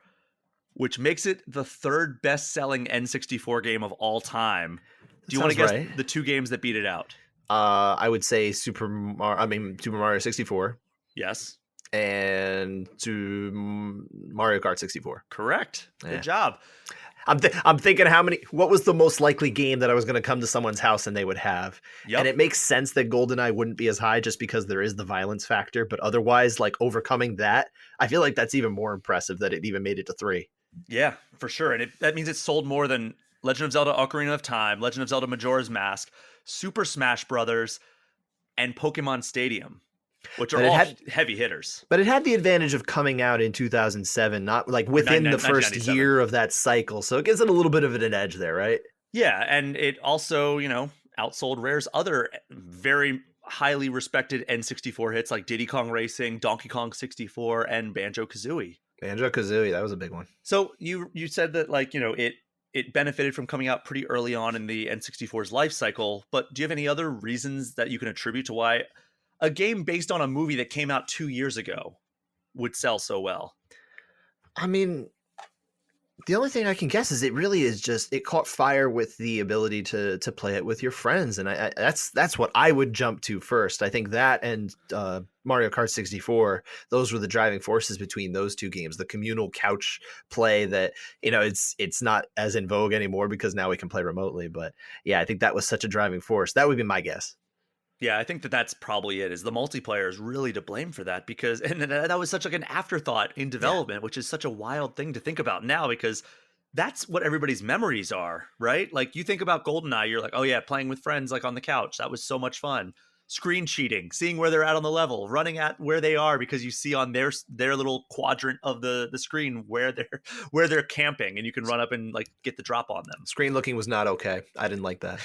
which makes it the 3rd best-selling N64 game of all time. Do you want to guess the 2 games that beat it out? I would say Super Mario 64. Yes. And to Mario Kart 64. Correct. Good job. I'm thinking what was the most likely game that I was going to come to someone's house and they would have. Yep. And it makes sense that GoldenEye wouldn't be as high just because there is the violence factor. But otherwise, like overcoming that, I feel like that's even more impressive that it even made it to 3. Yeah, for sure. And that means it sold more than Legend of Zelda Ocarina of Time, Legend of Zelda Majora's Mask, Super Smash Brothers, and Pokemon Stadium, which are all heavy hitters. But it had the advantage of coming out in 2007, not like within the first year of that cycle. So it gives it a little bit of an edge there, right? Yeah, and it also, you know, outsold Rare's other very highly respected N64 hits like Diddy Kong Racing, Donkey Kong 64, and Banjo-Kazooie. Banjo-Kazooie, that was a big one. So you said that, like, you know, it benefited from coming out pretty early on in the N64's life cycle. But do you have any other reasons that you can attribute to why a game based on a movie that came out 2 years ago would sell so well? I mean, the only thing I can guess is it really is just it caught fire with the ability to play it with your friends, and that's what I would jump to first. I think that and Mario Kart 64, those were the driving forces between those two games. The communal couch play that it's not as in vogue anymore because now we can play remotely. But yeah, I think that was such a driving force. That would be my guess. Yeah, I think that that's probably it. Is the multiplayer is really to blame for that, because and that was such like an afterthought in Yeah. development, which is such a wild thing to think about now, because that's what everybody's memories are, right? Like you think about GoldenEye, you're like, oh yeah, playing with friends like on the couch, that was so much fun. Screen cheating, seeing where they're at on the level, running at where they are because you see on their little quadrant of the screen where they're where they're camping, and you can run up and like get the drop on them. Screen looking was not okay. I didn't like that.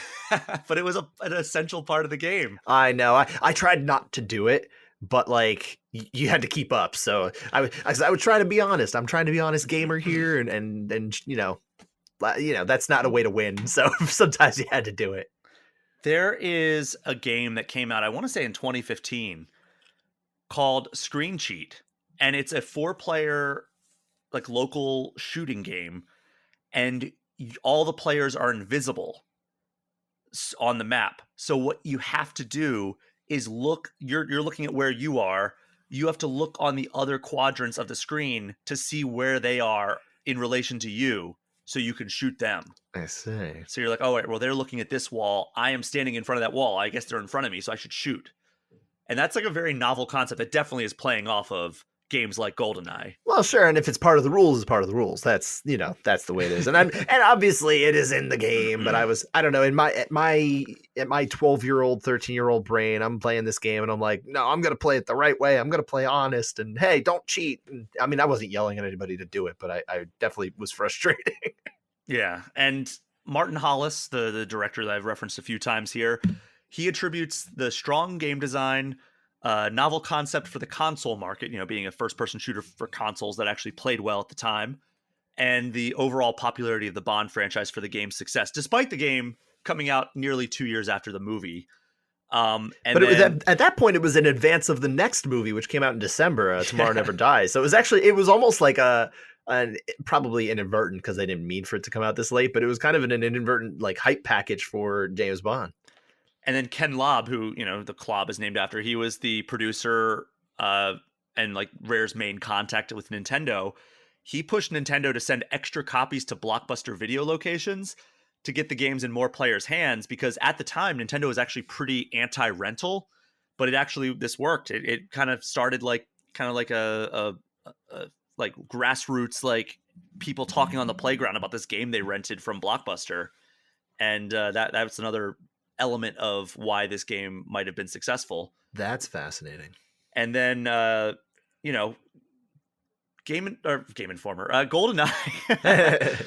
But it was an essential part of the game. I know. I tried not to do it, but like you had to keep up. So I would try to be honest. I'm trying to be honest gamer here, and that's not a way to win. So sometimes you had to do it. There is a game that came out, I want to say in 2015, called Screen Cheat, and it's a 4-player like local shooting game, and all the players are invisible on the map. So what you have to do is look. You're looking at where you are. You have to look on the other quadrants of the screen to see where they are in relation to you, so you can shoot them. I see. So you're like, oh, wait, well, they're looking at this wall. I am standing in front of that wall. I guess they're in front of me, so I should shoot. And that's like a very novel concept that definitely is playing off of games like GoldenEye. Well, sure, and if it's part of the rules, it's part of the rules. That's that's the way it is, and obviously it is in the game. But I don't know, in my 12-year-old, 13-year-old brain, I'm playing this game, and I'm like, no, I'm gonna play it the right way. I'm gonna play honest, and hey, don't cheat. And, I mean, I wasn't yelling at anybody to do it, but I definitely was frustrated. Yeah, and Martin Hollis, the director that I've referenced a few times here, he attributes the strong game design, novel concept for the console market, being a first-person shooter for consoles that actually played well at the time, and the overall popularity of the Bond franchise for the game's success, despite the game coming out nearly 2 years after the movie. And but it was at that point, it was in advance of the next movie, which came out in December, Tomorrow Never Dies. So it was almost like probably inadvertent, because they didn't mean for it to come out this late, but it was kind of an inadvertent like hype package for James Bond. And then Ken Lobb, who, the Klobb is named after, he was the producer and like Rare's main contact with Nintendo. He pushed Nintendo to send extra copies to Blockbuster video locations to get the games in more players' hands, because at the time, Nintendo was actually pretty anti-rental, but this worked. It kind of started like a like grassroots, like people talking on the playground about this game they rented from Blockbuster. And that's another element of why this game might have been successful. That's fascinating. And then Game Informer, GoldenEye.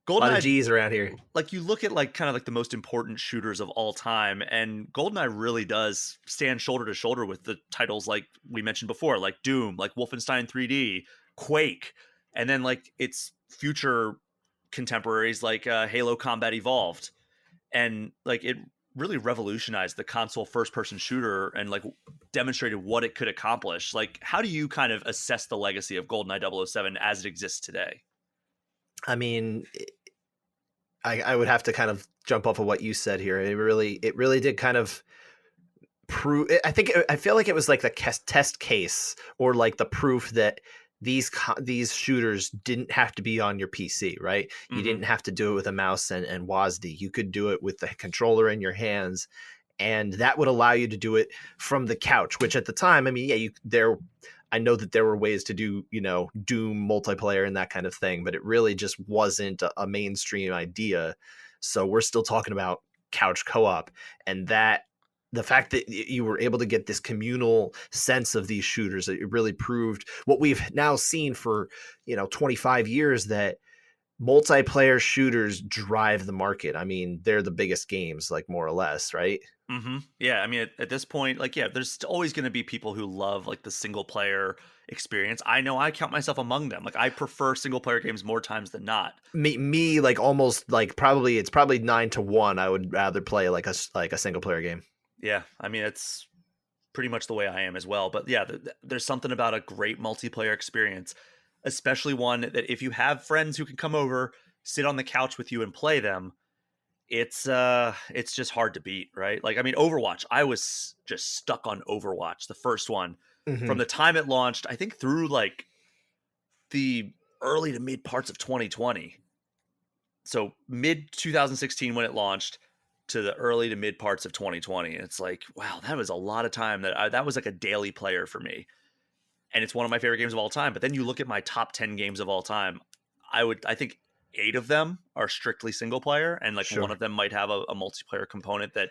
A lot of G's around here. Like you look at like kind of like the most important shooters of all time, and GoldenEye really does stand shoulder to shoulder with the titles like we mentioned before, like Doom, like Wolfenstein 3D, Quake, and then like its future contemporaries like Halo Combat Evolved. And like it really revolutionized the console first-person shooter and like demonstrated what it could accomplish. Like, how do you kind of assess the legacy of GoldenEye 007 as it exists today? I mean, I would have to kind of jump off of what you said here. It really did kind of prove. I feel like it was like the test case, or like the proof that these shooters didn't have to be on your PC, right? You didn't have to do it with a mouse and WASD. You could do it with the controller in your hands, and that would allow you to do it from the couch. Which at the time, I mean, yeah, I know that there were ways to do, Doom multiplayer and that kind of thing, but it really just wasn't a mainstream idea. So we're still talking about couch co-op, and the fact that you were able to get this communal sense of these shooters, it really proved what we've now seen for, 25 years, that multiplayer shooters drive the market. I mean, they're the biggest games, like more or less, right? Yeah, I mean, at this point, like, yeah, there's always going to be people who love like the single player experience. I know I count myself among them. Like, I prefer single player games more times than not. Me, like almost like probably it's probably 9 to 1. I would rather play like a single player game. Yeah, I mean, it's pretty much the way I am as well. But yeah, there's something about a great multiplayer experience, especially one that if you have friends who can come over, sit on the couch with you and play them, it's just hard to beat, right? Like, I mean, Overwatch, I was just stuck on Overwatch, the first one. Hmm. From the time it launched, I think through like the early to mid parts of 2020. So mid 2016 when it launched to the early to mid parts of 2020. It's like, wow, that was a lot of time that was like a daily player for me. And it's one of my favorite games of all time. But then you look at my top 10 games of all time, I think 8 of them are strictly single player, and like one Sure. of them might have a multiplayer component that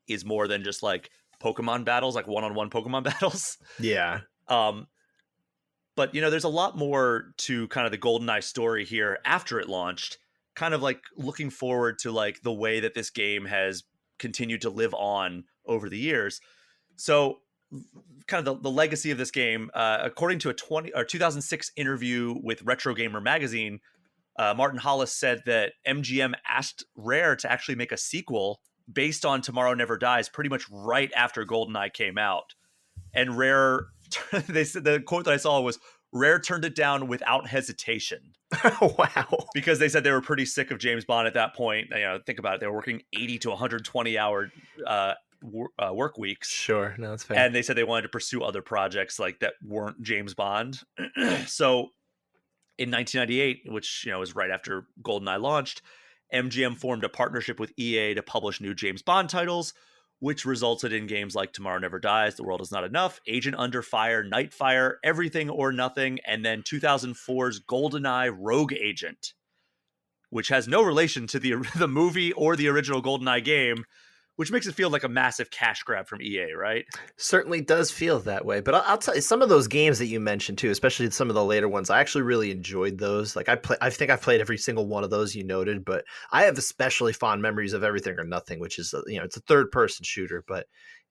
is more than just like Pokemon battles, like one-on-one Pokemon battles. Yeah. Um, but there's a lot more to kind of the GoldenEye story here after it launched, kind of like looking forward to like the way that this game has continued to live on over the years. So kind of the legacy of this game, according to a 2006 interview with Retro Gamer magazine, Martin Hollis said that MGM asked Rare to actually make a sequel based on Tomorrow Never Dies pretty much right after GoldenEye came out. And Rare, they said the quote that I saw was, Rare turned it down without hesitation Wow. because they said they were pretty sick of James Bond at that point. Think about it. They were working 80 to 120-hour work weeks. Sure. No, that's fair. And they said they wanted to pursue other projects like that weren't James Bond. So in 1998, which was right after GoldenEye launched, MGM formed a partnership with EA to publish new James Bond titles, which resulted in games like Tomorrow Never Dies, The World Is Not Enough, Agent Under Fire, Nightfire, Everything or Nothing, and then 2004's GoldenEye Rogue Agent, which has no relation to the movie or the original GoldenEye game, which makes it feel like a massive cash grab from EA, right? Certainly does feel that way. But I'll tell you, some of those games that you mentioned too, especially some of the later ones, I actually really enjoyed those. Like I think I've played every single one of those you noted, but I have especially fond memories of Everything or Nothing, which is it's a third person shooter, but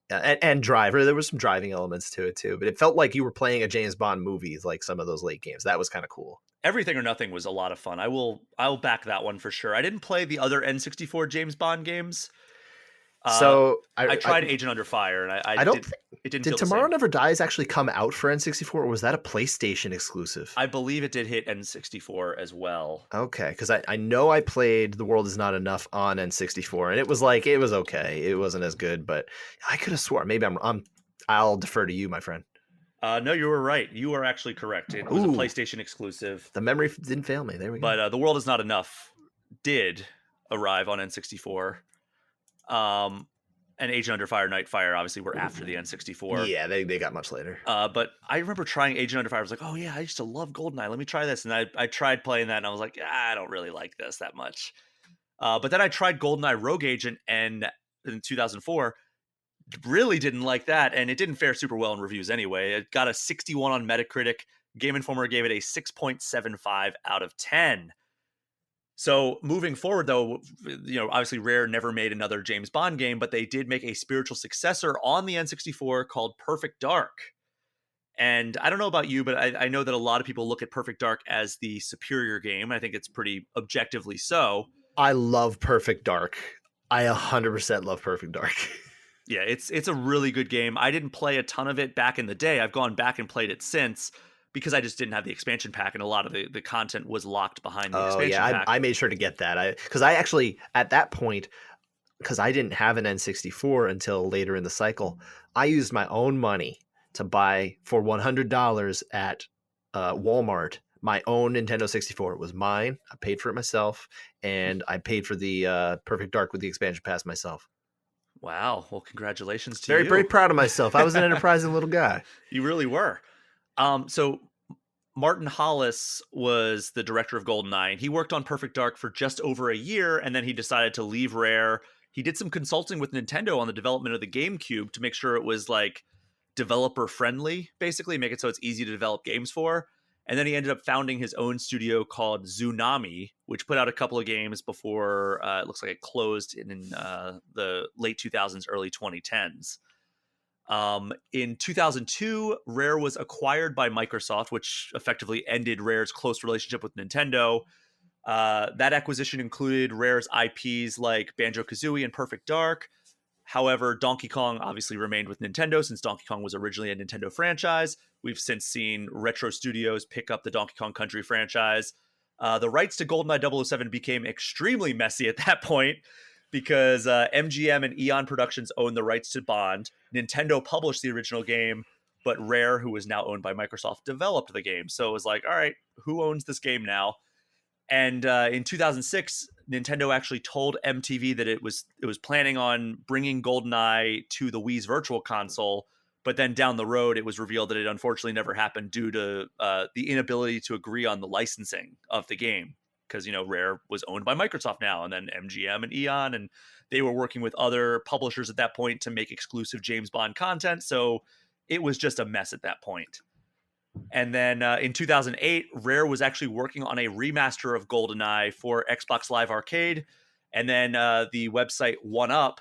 and Driver. There was some driving elements to it too, but it felt like you were playing a James Bond movie, like some of those late games. That was kind of cool. Everything or Nothing was a lot of fun. I'll back that one for sure. I didn't play the other N64 James Bond games. So I tried Agent Under Fire, and I don't it didn't did feel the Tomorrow same. Never Dies actually come out for N64, or was that a PlayStation exclusive? I believe it did hit N64 as well. Okay, because I know I played The World Is Not Enough on N64, and it was okay. It wasn't as good, but I could have swore. Maybe I'll defer to you, my friend. No, you were right. You are actually correct. It was a PlayStation exclusive. The memory didn't fail me. There we go. But The World Is Not Enough did arrive on N64. And Agent Under Fire, Nightfire obviously were after the N64. Yeah, they got much later. But I remember trying Agent Under Fire. I was like, oh yeah, I used to love GoldenEye. Let me try this. And I tried playing that, and I was like, I don't really like this that much. But then I tried GoldenEye Rogue Agent and in 2004. Really didn't like that, and it didn't fare super well in reviews anyway. It got a 61 on Metacritic. Game Informer gave it a 6.75 out of 10. So moving forward, though, obviously Rare never made another James Bond game, but they did make a spiritual successor on the N64 called Perfect Dark. And I don't know about you, but I know that a lot of people look at Perfect Dark as the superior game. I think it's pretty objectively so. I love Perfect Dark. I 100% love Perfect Dark. Yeah, it's a really good game. I didn't play a ton of it back in the day. I've gone back and played it since because I just didn't have the expansion pack, and a lot of the content was locked behind the expansion pack. I made sure to get that. Because I actually, at that point, because I didn't have an N64 until later in the cycle, I used my own money to buy for $100 at Walmart my own Nintendo 64. It was mine. I paid for it myself, and I paid for the Perfect Dark with the expansion pass myself. Wow. Well, congratulations to you. Very proud of myself. I was an enterprising little guy. You really were. So Martin Hollis was the director of GoldenEye, and he worked on Perfect Dark for just over a year, and then he decided to leave Rare. He did some consulting with Nintendo on the development of the GameCube to make sure it was like developer friendly, basically make it so it's easy to develop games for. And then he ended up founding his own studio called Tsunami, which put out a couple of games before it looks like it closed in the late 2000s, early 2010s. In 2002, Rare was acquired by Microsoft, which effectively ended Rare's close relationship with Nintendo. That acquisition included Rare's IPs like Banjo-Kazooie and Perfect Dark. However, Donkey Kong obviously remained with Nintendo since Donkey Kong was originally a Nintendo franchise. We've since seen Retro Studios pick up the Donkey Kong Country franchise. The rights to GoldenEye 007 became extremely messy at that point because MGM and Eon Productions owned the rights to Bond. Nintendo published the original game, but Rare, who is now owned by Microsoft, developed the game. So it was like, all right, who owns this game now? And in 2006, Nintendo actually told MTV that it was planning on bringing GoldenEye to the Wii's Virtual Console, but then down the road, it was revealed that it unfortunately never happened due to the inability to agree on the licensing of the game. Because, Rare was owned by Microsoft now, and then MGM and Eon, and they were working with other publishers at that point to make exclusive James Bond content. So it was just a mess at that point. And then in 2008, Rare was actually working on a remaster of GoldenEye for Xbox Live Arcade. And then the website 1UP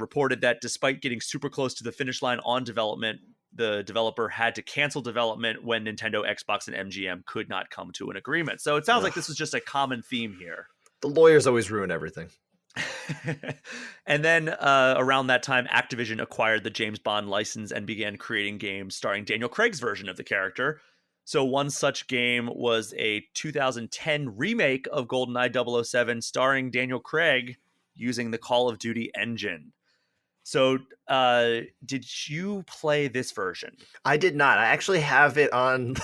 reported that despite getting super close to the finish line on development, the developer had to cancel development when Nintendo, Xbox, and MGM could not come to an agreement. So it sounds like this was just a common theme here. The lawyers always ruin everything. And then around that time, Activision acquired the James Bond license and began creating games starring Daniel Craig's version of the character. So one such game was a 2010 remake of GoldenEye 007 starring Daniel Craig using the Call of Duty engine. So did you play this version? I did not. I actually have it on,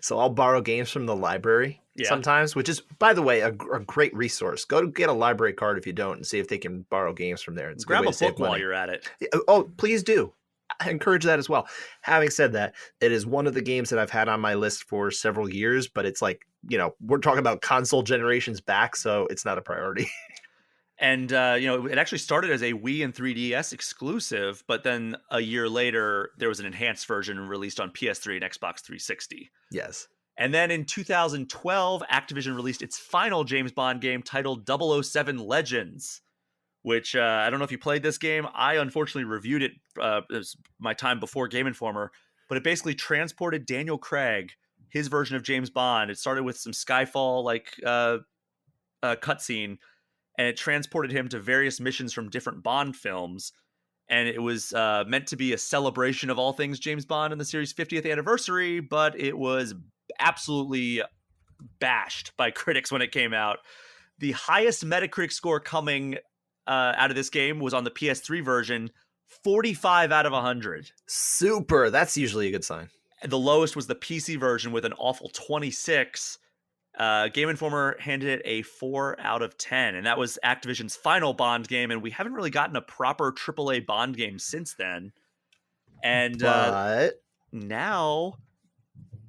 so I'll borrow games from the library sometimes, which is, by the way, a great resource. Go to get a library card if you don't and see if they can borrow games from there. It's Grab a book while you're at it. Oh, please do. I encourage that as well. Having said that, it is one of the games that I've had on my list for several years, but it's like, we're talking about console generations back, so it's not a priority. And, it actually started as a Wii and 3DS exclusive, but then a year later, there was an enhanced version released on PS3 and Xbox 360. Yes. And then in 2012, Activision released its final James Bond game titled 007 Legends, which I don't know if you played this game. I unfortunately reviewed it. It was my time before Game Informer, but it basically transported Daniel Craig, his version of James Bond. It started with some Skyfall-like cutscene, and it transported him to various missions from different Bond films. And it was meant to be a celebration of all things James Bond in the series' 50th anniversary, but it was absolutely bashed by critics when it came out. The highest Metacritic score coming out of this game was on the PS3 version, 45 out of 100. Super. That's usually a good sign. And the lowest was the PC version with an awful 26. Game Informer handed it a 4 out of 10, and that was Activision's final Bond game, and we haven't really gotten a proper AAA Bond game since then. And now,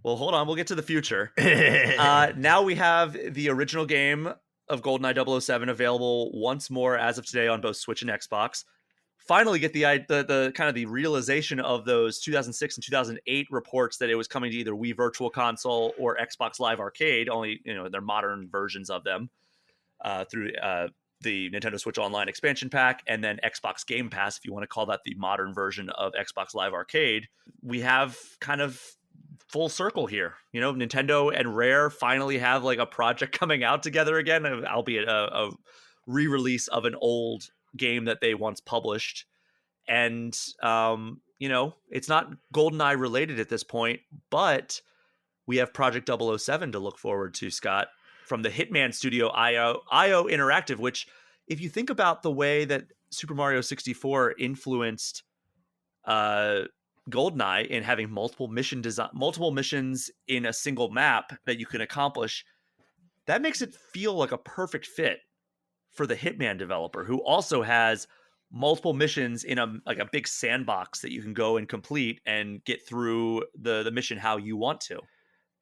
well, hold on, we'll get to the future. Now we have the original game of GoldenEye 007 available once more as of today on both Switch and Xbox. Finally get the kind of the realization of those 2006 and 2008 reports that it was coming to either Wii Virtual Console or Xbox Live Arcade, only they're modern versions of them through the Nintendo Switch Online expansion pack, and then Xbox Game Pass, if you want to call that the modern version of Xbox Live Arcade. We have kind of full circle here. Nintendo and Rare finally have like a project coming out together again, albeit a re-release of an old game that they once published. And it's not GoldenEye related at this point, but we have Project 007 to look forward to, Scott, from the Hitman studio IO Interactive, which, if you think about the way that Super Mario 64 influenced GoldenEye in having multiple missions in a single map that you can accomplish, that makes it feel like a perfect fit for the Hitman developer, who also has multiple missions in a big sandbox that you can go and complete and get through the mission how you want to.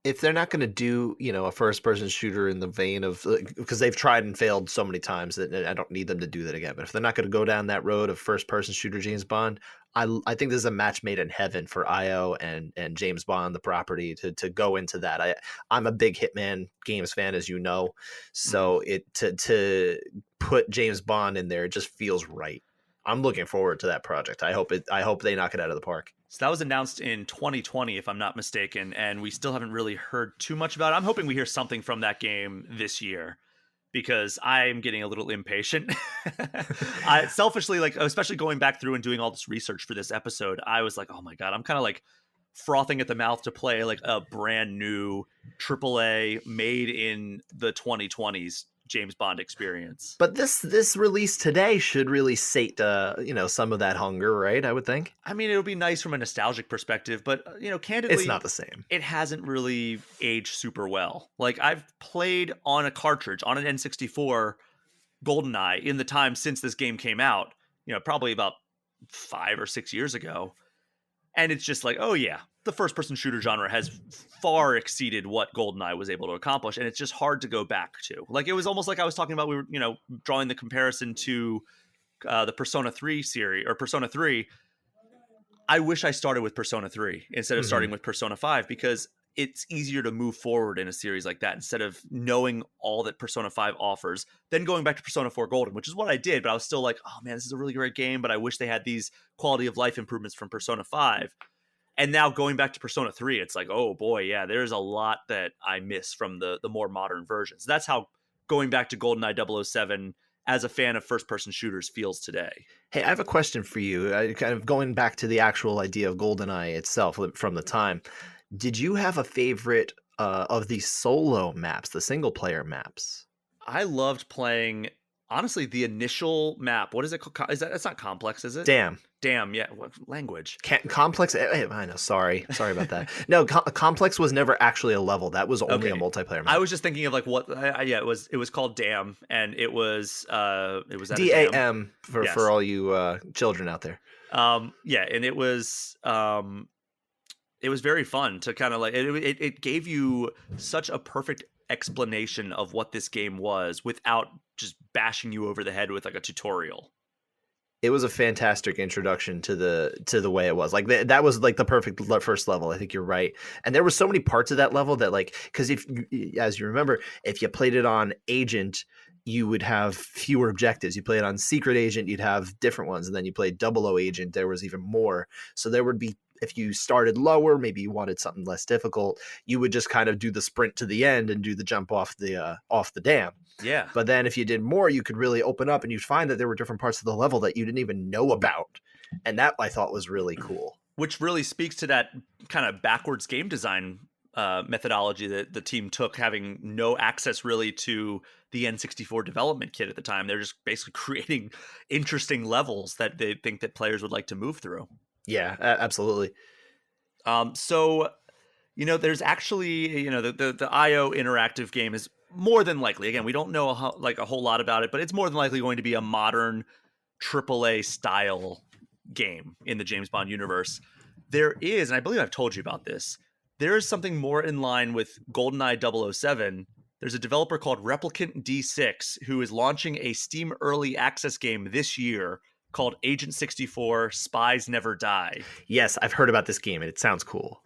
if they're not going to do, a first person shooter in the vein of, because they've tried and failed so many times that I don't need them to do that again. But if they're not going to go down that road of first person shooter James Bond, I think this is a match made in heaven for IO and James Bond, the property, to go into that. I'm a big Hitman games fan, as you know, so it to put James Bond in there, it just feels right. I'm looking forward to that project. I hope they knock it out of the park. So that was announced in 2020, if I'm not mistaken, and we still haven't really heard too much about it. I'm hoping we hear something from that game this year because I'm getting a little impatient. I selfishly, like, especially going back through and doing all this research for this episode, I was like, oh my God, I'm kind of like frothing at the mouth to play like a brand new AAA made in the 2020s James Bond experience. But this release today should really sate some of that hunger, right? I would think. I mean, it'll be nice from a nostalgic perspective, but candidly, it's not the same. It hasn't really aged super well. Like, I've played on a cartridge on an N64 GoldenEye in the time since this game came out, probably about 5 or 6 years ago. And it's just like, oh yeah, the first person shooter genre has far exceeded what GoldenEye was able to accomplish. And it's just hard to go back to. Like, it was almost like I was talking about, we were, drawing the comparison to the Persona 3 series or Persona 3. I wish I started with Persona 3 instead of starting with Persona 5, because it's easier to move forward in a series like that instead of knowing all that Persona 5 offers, then going back to Persona 4 Golden, which is what I did. But I was still like, oh man, this is a really great game, but I wish they had these quality of life improvements from Persona 5. And now going back to Persona 3, it's like, oh boy, yeah, there's a lot that I miss from the more modern versions. That's how going back to GoldenEye 007 as a fan of first-person shooters feels today. Hey, I have a question for you. Kind of going back to the actual idea of GoldenEye itself from the time. Did you have a favorite of the solo maps, the single-player maps? I loved playing, honestly, the initial map. What is it called? It's not Complex, is it? Damn, yeah. What language? Complex. I know. Sorry about that. No, Complex was never actually a level. That was only a multiplayer map. I was just thinking of like what. Yeah, it was called Damn, and it was DAM for all you children out there. Yeah, and it was very fun to kind of like it gave you such a perfect explanation of what this game was without just bashing you over the head with like a tutorial. It was a fantastic introduction to the way it was. Like that was like the perfect first level. I think you're right. And there were so many parts of that level that, like, because as you remember, if you played it on Agent, you would have fewer objectives. You play it on Secret Agent, you'd have different ones. And then you played 00 Agent, there was even more. So there would be, if you started lower, maybe you wanted something less difficult, you would just kind of do the sprint to the end and do the jump off the dam. Yeah. But then if you did more, you could really open up and you'd find that there were different parts of the level that you didn't even know about. And that I thought was really cool. Which really speaks to that kind of backwards game design methodology that the team took, having no access really to the N64 development kit at the time. They're just basically creating interesting levels that they think that players would like to move through. Yeah, absolutely. So, there's actually, the IO interactive game is more than likely, again, we don't know a whole lot about it, but it's more than likely going to be a modern AAA style game in the James Bond universe. There is, and I believe I've told you about this, there is something more in line with GoldenEye 007. There's a developer called Replicant D6 who is launching a Steam early access game this year called Agent 64 Spies Never Die. Yes, I've heard about this game and it sounds cool.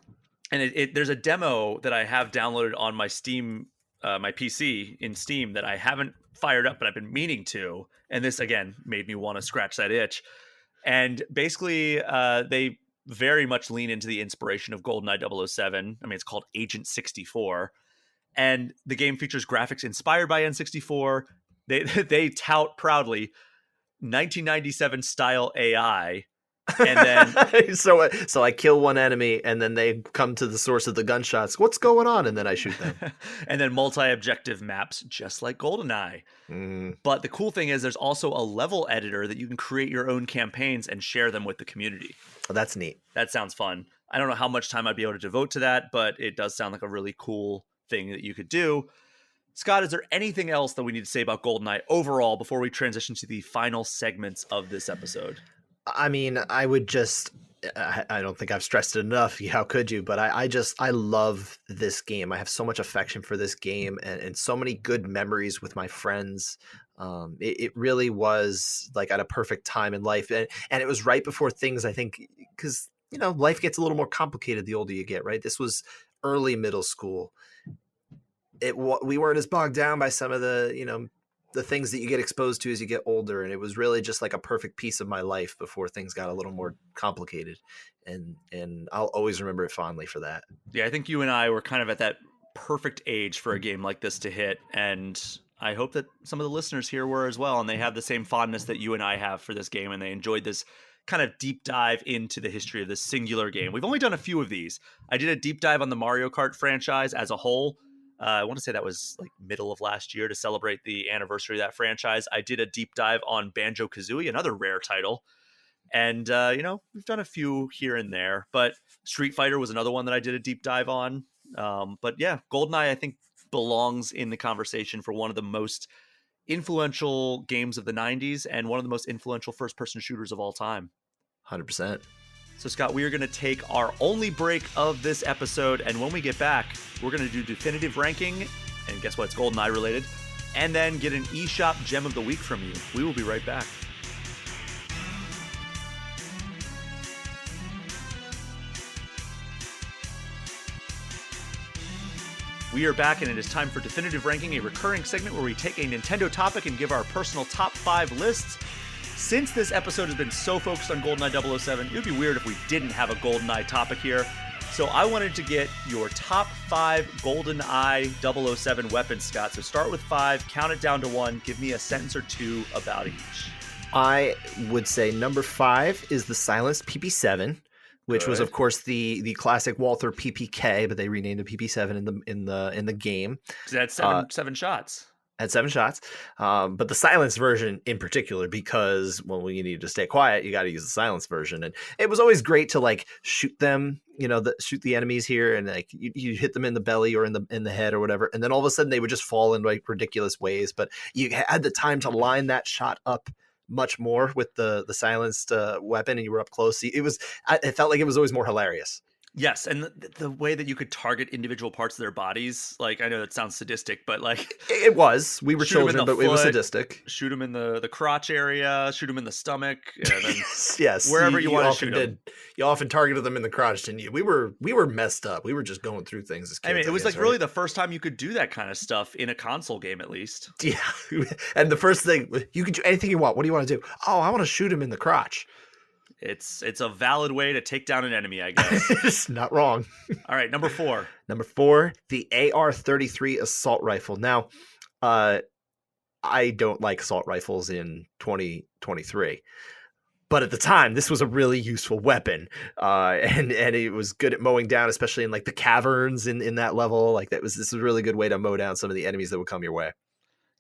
And there's a demo that I have downloaded on my Steam, my PC in Steam that I haven't fired up, but I've been meaning to. And this, again, made me want to scratch that itch. And basically, they very much lean into the inspiration of GoldenEye 007. I mean, it's called Agent 64. And the game features graphics inspired by N64. They tout proudly 1997 style AI. And then so I kill one enemy and then they come to the source of the gunshots. What's going on? And then I shoot them. And then multi-objective maps, just like GoldenEye. But the cool thing is there's also a level editor that you can create your own campaigns and share them with the community. Oh, that's neat. That sounds fun. I don't know how much time I'd be able to devote to that, but it does sound like a really cool thing that you could do. Scott, is there anything else that we need to say about GoldenEye overall before we transition to the final segments of this episode? I mean, I would just I don't think I've stressed it enough. How could you? But I love this game. I have so much affection for this game, and so many good memories with my friends. It really was like at a perfect time in life, and it was right before things, I think, because life gets a little more complicated the older you get, right? This was early middle school. We weren't as bogged down by some of the things that you get exposed to as you get older, and it was really just like a perfect piece of my life before things got a little more complicated, and I'll always remember it fondly for that. Yeah, I think you and I were kind of at that perfect age for a game like this to hit, and I hope that some of the listeners here were as well, and they have the same fondness that you and I have for this game, and they enjoyed this kind of deep dive into the history of this singular game. We've only done a few of these. I did a deep dive on the Mario Kart franchise as a whole. I want to say that was like middle of last year to celebrate the anniversary of that franchise. I did a deep dive on Banjo-Kazooie, another rare title. And, we've done a few here and there, but Street Fighter was another one that I did a deep dive on. But yeah, GoldenEye, I think, belongs in the conversation for one of the most influential games of the 90s and one of the most influential first-person shooters of all time. 100%. So, Scott, we are going to take our only break of this episode, and when we get back, we're going to do definitive ranking, and guess what? It's GoldenEye related, and then get an eShop Gem of the Week from you. We will be right back. We are back, and it is time for Definitive Ranking, a recurring segment where we take a Nintendo topic and give our personal top 5 lists. Since this episode has been so focused on GoldenEye 007, it would be weird if we didn't have a GoldenEye topic here. So I wanted to get your top 5 GoldenEye 007 weapons, Scott. So start with 5, count it down to 1, give me a sentence or two about each. I would say number 5 is the silenced PP7, which was, of course, the classic Walther PPK, but they renamed it PP7 in the game. It had seven shots. Had 7 shots, but the silenced version in particular, because when you need to stay quiet, you got to use the silenced version, and it was always great to like shoot them, shoot the enemies here, and like you hit them in the belly or in the head or whatever, and then all of a sudden they would just fall in like ridiculous ways. But you had the time to line that shot up much more with the silenced weapon, and you were up close. It felt like it was always more hilarious. Yes, and the way that you could target individual parts of their bodies, like, I know that sounds sadistic, but like... It was. We were children, but it was sadistic. Shoot them in the crotch area, shoot them in the stomach, and then yes, wherever you want to shoot them. You often targeted them in the crotch, didn't you? We were messed up. We were just going through things as kids. I mean, it was right? really the first time you could do that kind of stuff in a console game, at least. Yeah, and the first thing, you could do anything you want. What do you want to do? Oh, I want to shoot him in the crotch. It's a valid way to take down an enemy, I guess. It's not wrong. All right, number 4. Number 4, the AR-33 assault rifle. Now, I don't like assault rifles in 2023, but at the time, this was a really useful weapon, and it was good at mowing down, especially in like the caverns in that level. Like this was a really good way to mow down some of the enemies that would come your way.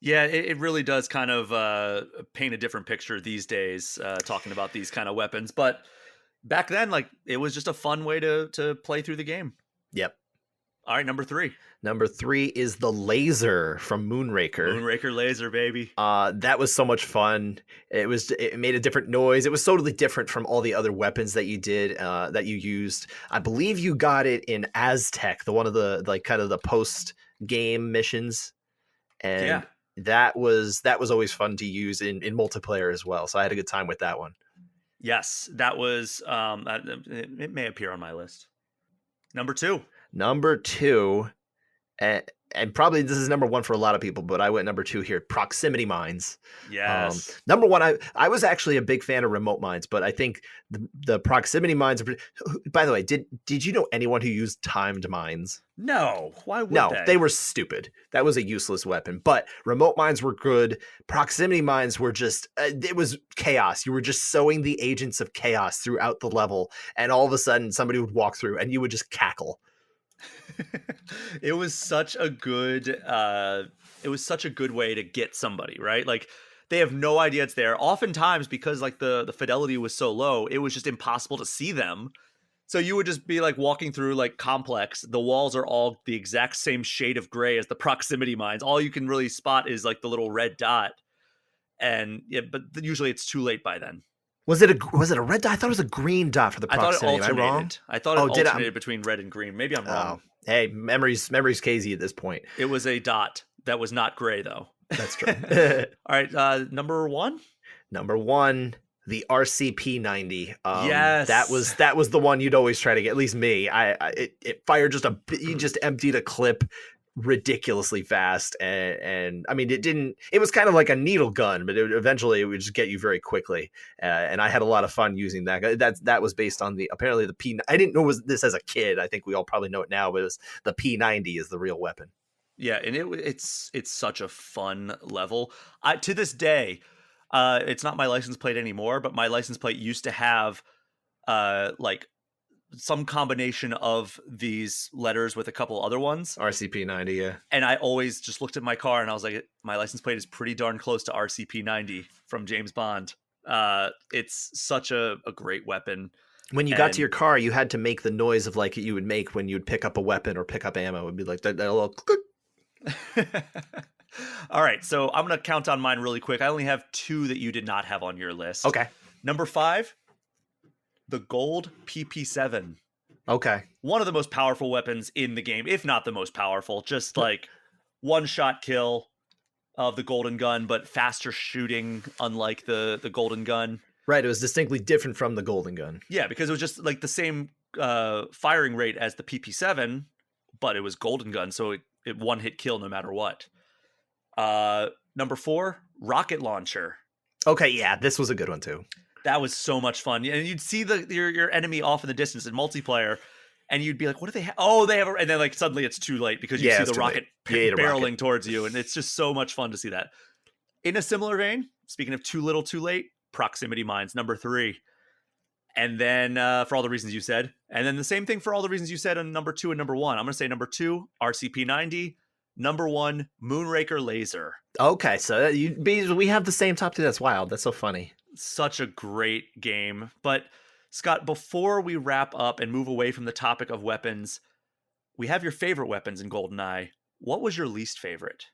Yeah, it really does kind of paint a different picture these days, talking about these kind of weapons. But back then, like, it was just a fun way to play through the game. Yep. All right, number 3. Number 3 is the laser from Moonraker. Moonraker laser, baby. That was so much fun. It made a different noise. It was totally different from all the other weapons that you did, that you used. I believe you got it in Aztec, one of the like kind of the post game missions, and yeah. That was always fun to use in multiplayer as well. So I had a good time with that one. Yes, that was it may appear on my list. Number 2. Number 2, and probably this is number 1 for a lot of people, but I went number 2 here. Proximity mines. Yes. Number 1, I was actually a big fan of remote mines, but I think the proximity mines. By the way, did you know anyone who used timed mines? No. Why would No, they were stupid. That was a useless weapon. But remote mines were good. Proximity mines were just, it was chaos. You were just sowing the agents of chaos throughout the level, and all of a sudden somebody would walk through and you would just cackle. It was such a good way to get somebody, right? Like, they have no idea it's there. Oftentimes, because like the fidelity was so low, it was just impossible to see them. So you would just be like walking through like complex. The walls are all the exact same shade of gray as the proximity mines. All you can really spot is like the little red dot. And yeah, but usually it's too late by then. Was it a red dot? I thought it was a green dot for the I thought it proximity. Am I wrong? alternated. I thought it Oh, did I? alternated between red and green. Maybe I'm wrong. Oh, hey, memory's crazy at this point. It was a dot that was not gray, though. That's true. All right, number one. Number one, the RCP-90. Yes. that was the one you'd always try to get. At least me. It fired just you just emptied a clip ridiculously fast, and I mean it was kind of like a needle gun, but eventually it would just get you very quickly, and I had a lot of fun using that. That was based on apparently the P. I didn't know this as a kid. I think we all probably know it now, but it was the P90 is the real weapon. Yeah, and it's such a fun level. To this day, it's not my license plate anymore, but my license plate used to have like some combination of these letters with a couple other ones. RCP-90, yeah. And I always just looked at my car and I was like, my license plate is pretty darn close to RCP-90 from James Bond. It's such a great weapon. When you got to your car, you had to make the noise of like you would make when you'd pick up a weapon or pick up ammo. It would be like that little click. All right, so I'm going to count on mine really quick. I only have two that you did not have on your list. Okay. Number 5, the gold PP7. Okay. One of the most powerful weapons in the game, if not the most powerful. Just like one-shot kill of the golden gun, but faster shooting, unlike the golden gun. Right, it was distinctly different from the golden gun. Yeah, because it was just like the same firing rate as the PP7, but it was golden gun, so it one-hit kill no matter what. Number 4, rocket launcher. Okay, yeah, this was a good one too. That was so much fun. And you'd see your enemy off in the distance in multiplayer, and you'd be like, what do they have? Oh, they have and then like suddenly it's too late because you see the rocket barreling towards you, and it's just so much fun to see that. In a similar vein, speaking of too little, too late, proximity mines, number 3. And then for all the reasons you said. And then the same thing for all the reasons you said on number 2 and number 1. I'm going to say number 2, RCP-90. Number 1, Moonraker Laser. Okay, so we have the same top 2. That's wild. That's so funny. Such a great game. But Scott, before we wrap up and move away from the topic of weapons, we have your favorite weapons in GoldenEye. What was your least favorite?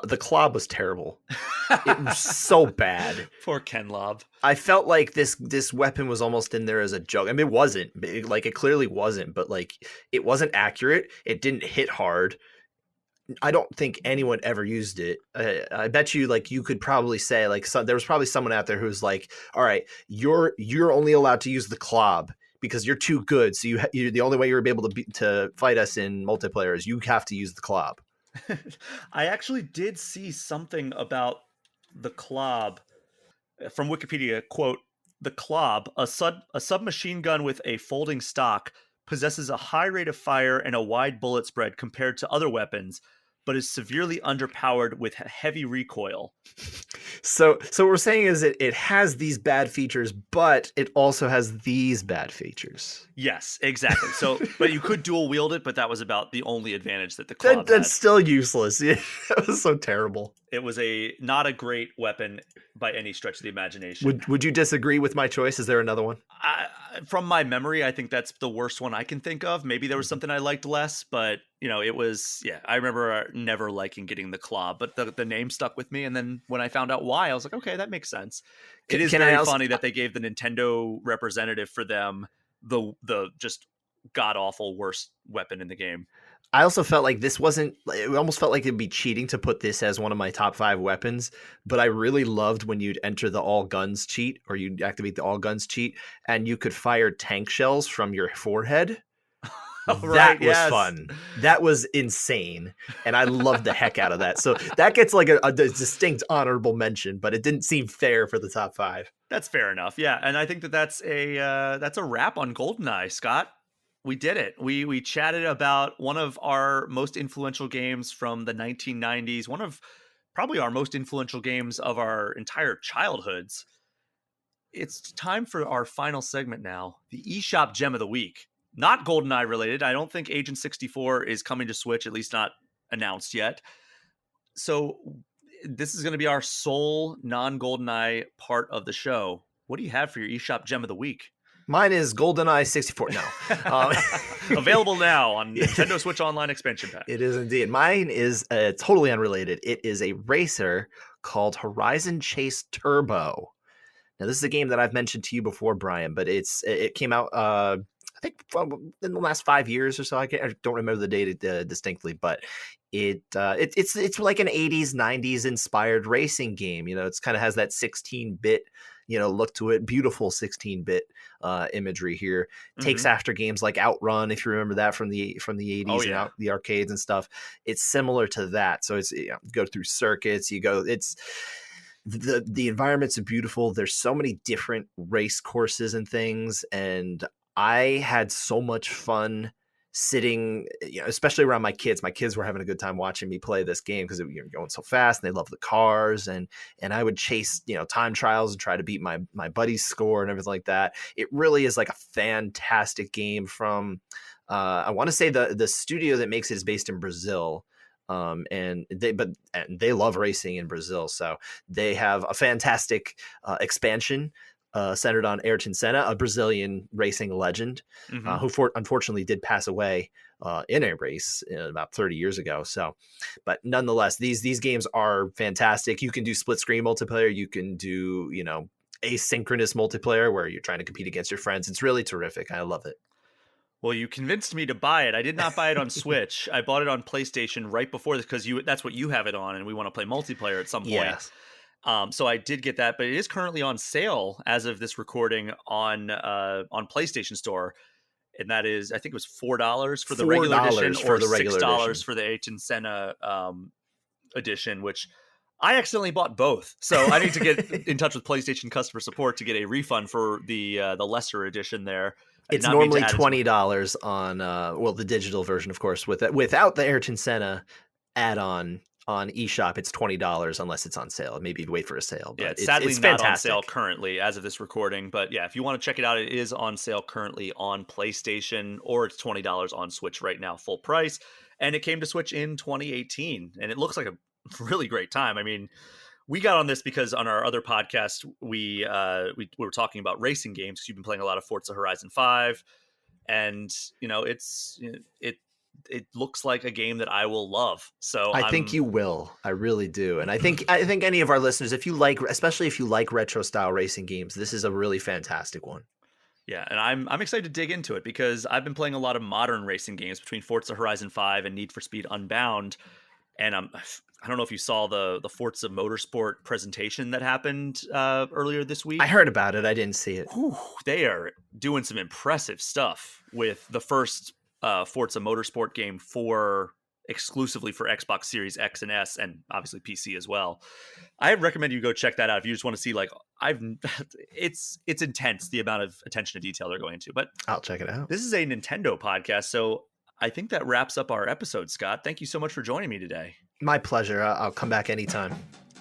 The Klob was terrible. It was so bad. Poor Ken Lob. I felt like this weapon was almost in there as a joke. I mean, it wasn't. It clearly wasn't, but like it wasn't accurate. It didn't hit hard. I don't think anyone ever used it. I bet you, like, you could probably say, like, there was probably someone out there who's like, all right, you're only allowed to use the Klob because you're too good. So you the only way you're able to fight us in multiplayer is you have to use the Klob. I actually did see something about the Klob from Wikipedia. Quote, the Klob, a submachine gun with a folding stock, possesses a high rate of fire and a wide bullet spread compared to other weapons, but is severely underpowered with heavy recoil. So what we're saying is it has these bad features, but it also has these bad features. Yes, exactly. So, but you could dual wield it, but that was about the only advantage that the Klob had. That's still useless. Yeah, that was so terrible. It was not a great weapon by any stretch of the imagination. Would you disagree with my choice? Is there another one? From my memory, I think that's the worst one I can think of. Maybe there was something I liked less, but it was, yeah, I remember never liking getting the Klob, but the name stuck with me. And then when I found out why, I was like, okay, that makes sense. It is very funny that they gave the Nintendo representative for them the just god awful worst weapon in the game. I also felt like it almost felt like it'd be cheating to put this as one of my top 5 weapons, but I really loved when you'd enter the all guns cheat, or you'd activate the all guns cheat, and you could fire tank shells from your forehead. That was fun. That was insane. And I loved the heck out of that. So that gets like a distinct honorable mention, but it didn't seem fair for the top 5. That's fair enough. Yeah. And I think that's a wrap on GoldenEye, Scott. We did it. We chatted about one of our most influential games from the 1990s, one of probably our most influential games of our entire childhoods. It's time for our final segment now, the eShop Gem of the Week. Not GoldenEye related. I don't think Agent 64 is coming to Switch, at least not announced yet. So this is going to be our sole non-GoldenEye part of the show. What do you have for your eShop Gem of the Week? Mine is GoldenEye 64. No. Available now on Nintendo Switch Online expansion pack. It is indeed. Mine is totally unrelated. It is a racer called Horizon Chase Turbo. Now, this is a game that I've mentioned to you before, Brian, but it came out, I think, in the last 5 years or so. I don't remember the date distinctly, but it's like an 80s, 90s inspired racing game. It's kind of has that 16-bit look to it. Beautiful 16-bit imagery here. Takes after games like Outrun, if you remember that from the 80s. Oh, yeah. And the arcades and stuff. It's similar to that. So it's go through circuits. It's the environments are beautiful. There's so many different race courses and things, and I had so much fun sitting, especially around my kids. My kids were having a good time watching me play this game because you're going so fast, and they love the cars, and I would chase time trials and try to beat my buddy's score and everything like that. It really is like a fantastic game from I want to say the studio that makes it is based in Brazil. And they love racing in Brazil, so they have a fantastic expansion centered on Ayrton Senna, a Brazilian racing legend, who unfortunately did pass away in a race about 30 years ago. So, but nonetheless, these games are fantastic. You can do split screen multiplayer. You can do asynchronous multiplayer where you're trying to compete against your friends. It's really terrific. I love it. Well, you convinced me to buy it. I did not buy it on Switch. I bought it on PlayStation right before this because that's what you have it on, and we want to play multiplayer at some point. Yes. So I did get that, but it is currently on sale as of this recording on PlayStation Store, and that is, I think it was $4 for the regular edition, or $6 for the Ayrton Senna edition, which I accidentally bought both. So I need to get in touch with PlayStation customer support to get a refund for the lesser edition there. It's normally $20 on the digital version, of course, without the Ayrton Senna add-on on eShop. It's $20 unless it's on sale. Maybe wait for a sale. But yeah, sadly it's not fantastic. on sale currently as of this recording. But yeah, if you want to check it out, it is on sale currently on PlayStation, or it's $20 on Switch right now, full price. And it came to Switch in 2018, and it looks like a really great time. I mean, we got on this because on our other podcast, we were talking about racing games, because you've been playing a lot of Forza Horizon 5, and it looks like a game that I will love. So I think you will. I really do. And I think any of our listeners, especially if you like retro style racing games, this is a really fantastic one. Yeah, and I'm excited to dig into it because I've been playing a lot of modern racing games between Forza Horizon 5 and Need for Speed Unbound. And I don't know if you saw the Forza Motorsport presentation that happened earlier this week. I heard about it. I didn't see it. Whew, they are doing some impressive stuff with the first Forza Motorsport game exclusively for Xbox Series X and S, and obviously PC as well. I recommend you go check that out if you just want to see it's intense, the amount of attention to detail they're going into. But I'll check it out. This is a Nintendo podcast, so I think that wraps up our episode, Scott. Thank you so much for joining me today. My pleasure. I'll come back anytime.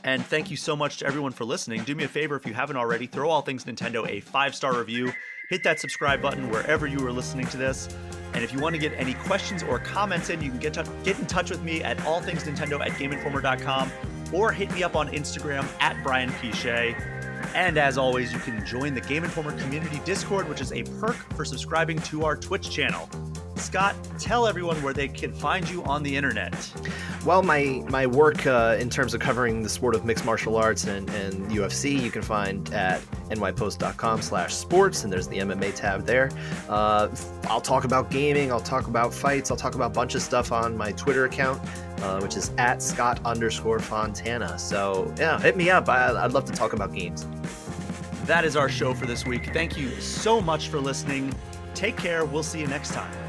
And thank you so much to everyone for listening. Do me a favor, if you haven't already, throw All Things Nintendo a 5-star review. Hit that subscribe button wherever you are listening to this. And if you want to get any questions or comments in, you can get in touch with me at allthingsnintendo@gameinformer.com, or hit me up on Instagram at Brian P. Shea. And as always, you can join the Game Informer community Discord, which is a perk for subscribing to our Twitch channel. Scott, tell everyone where they can find you on the internet. Well, my work in terms of covering the sport of mixed martial arts and UFC, you can find at nypost.com/sports, and there's the MMA tab there. I'll talk about gaming, I'll talk about fights, I'll talk about a bunch of stuff on my Twitter account, which is at Scott_Fontana. So yeah, hit me up. I'd love to talk about games. That is our show for this week. Thank you so much for listening. Take care. We'll see you next time.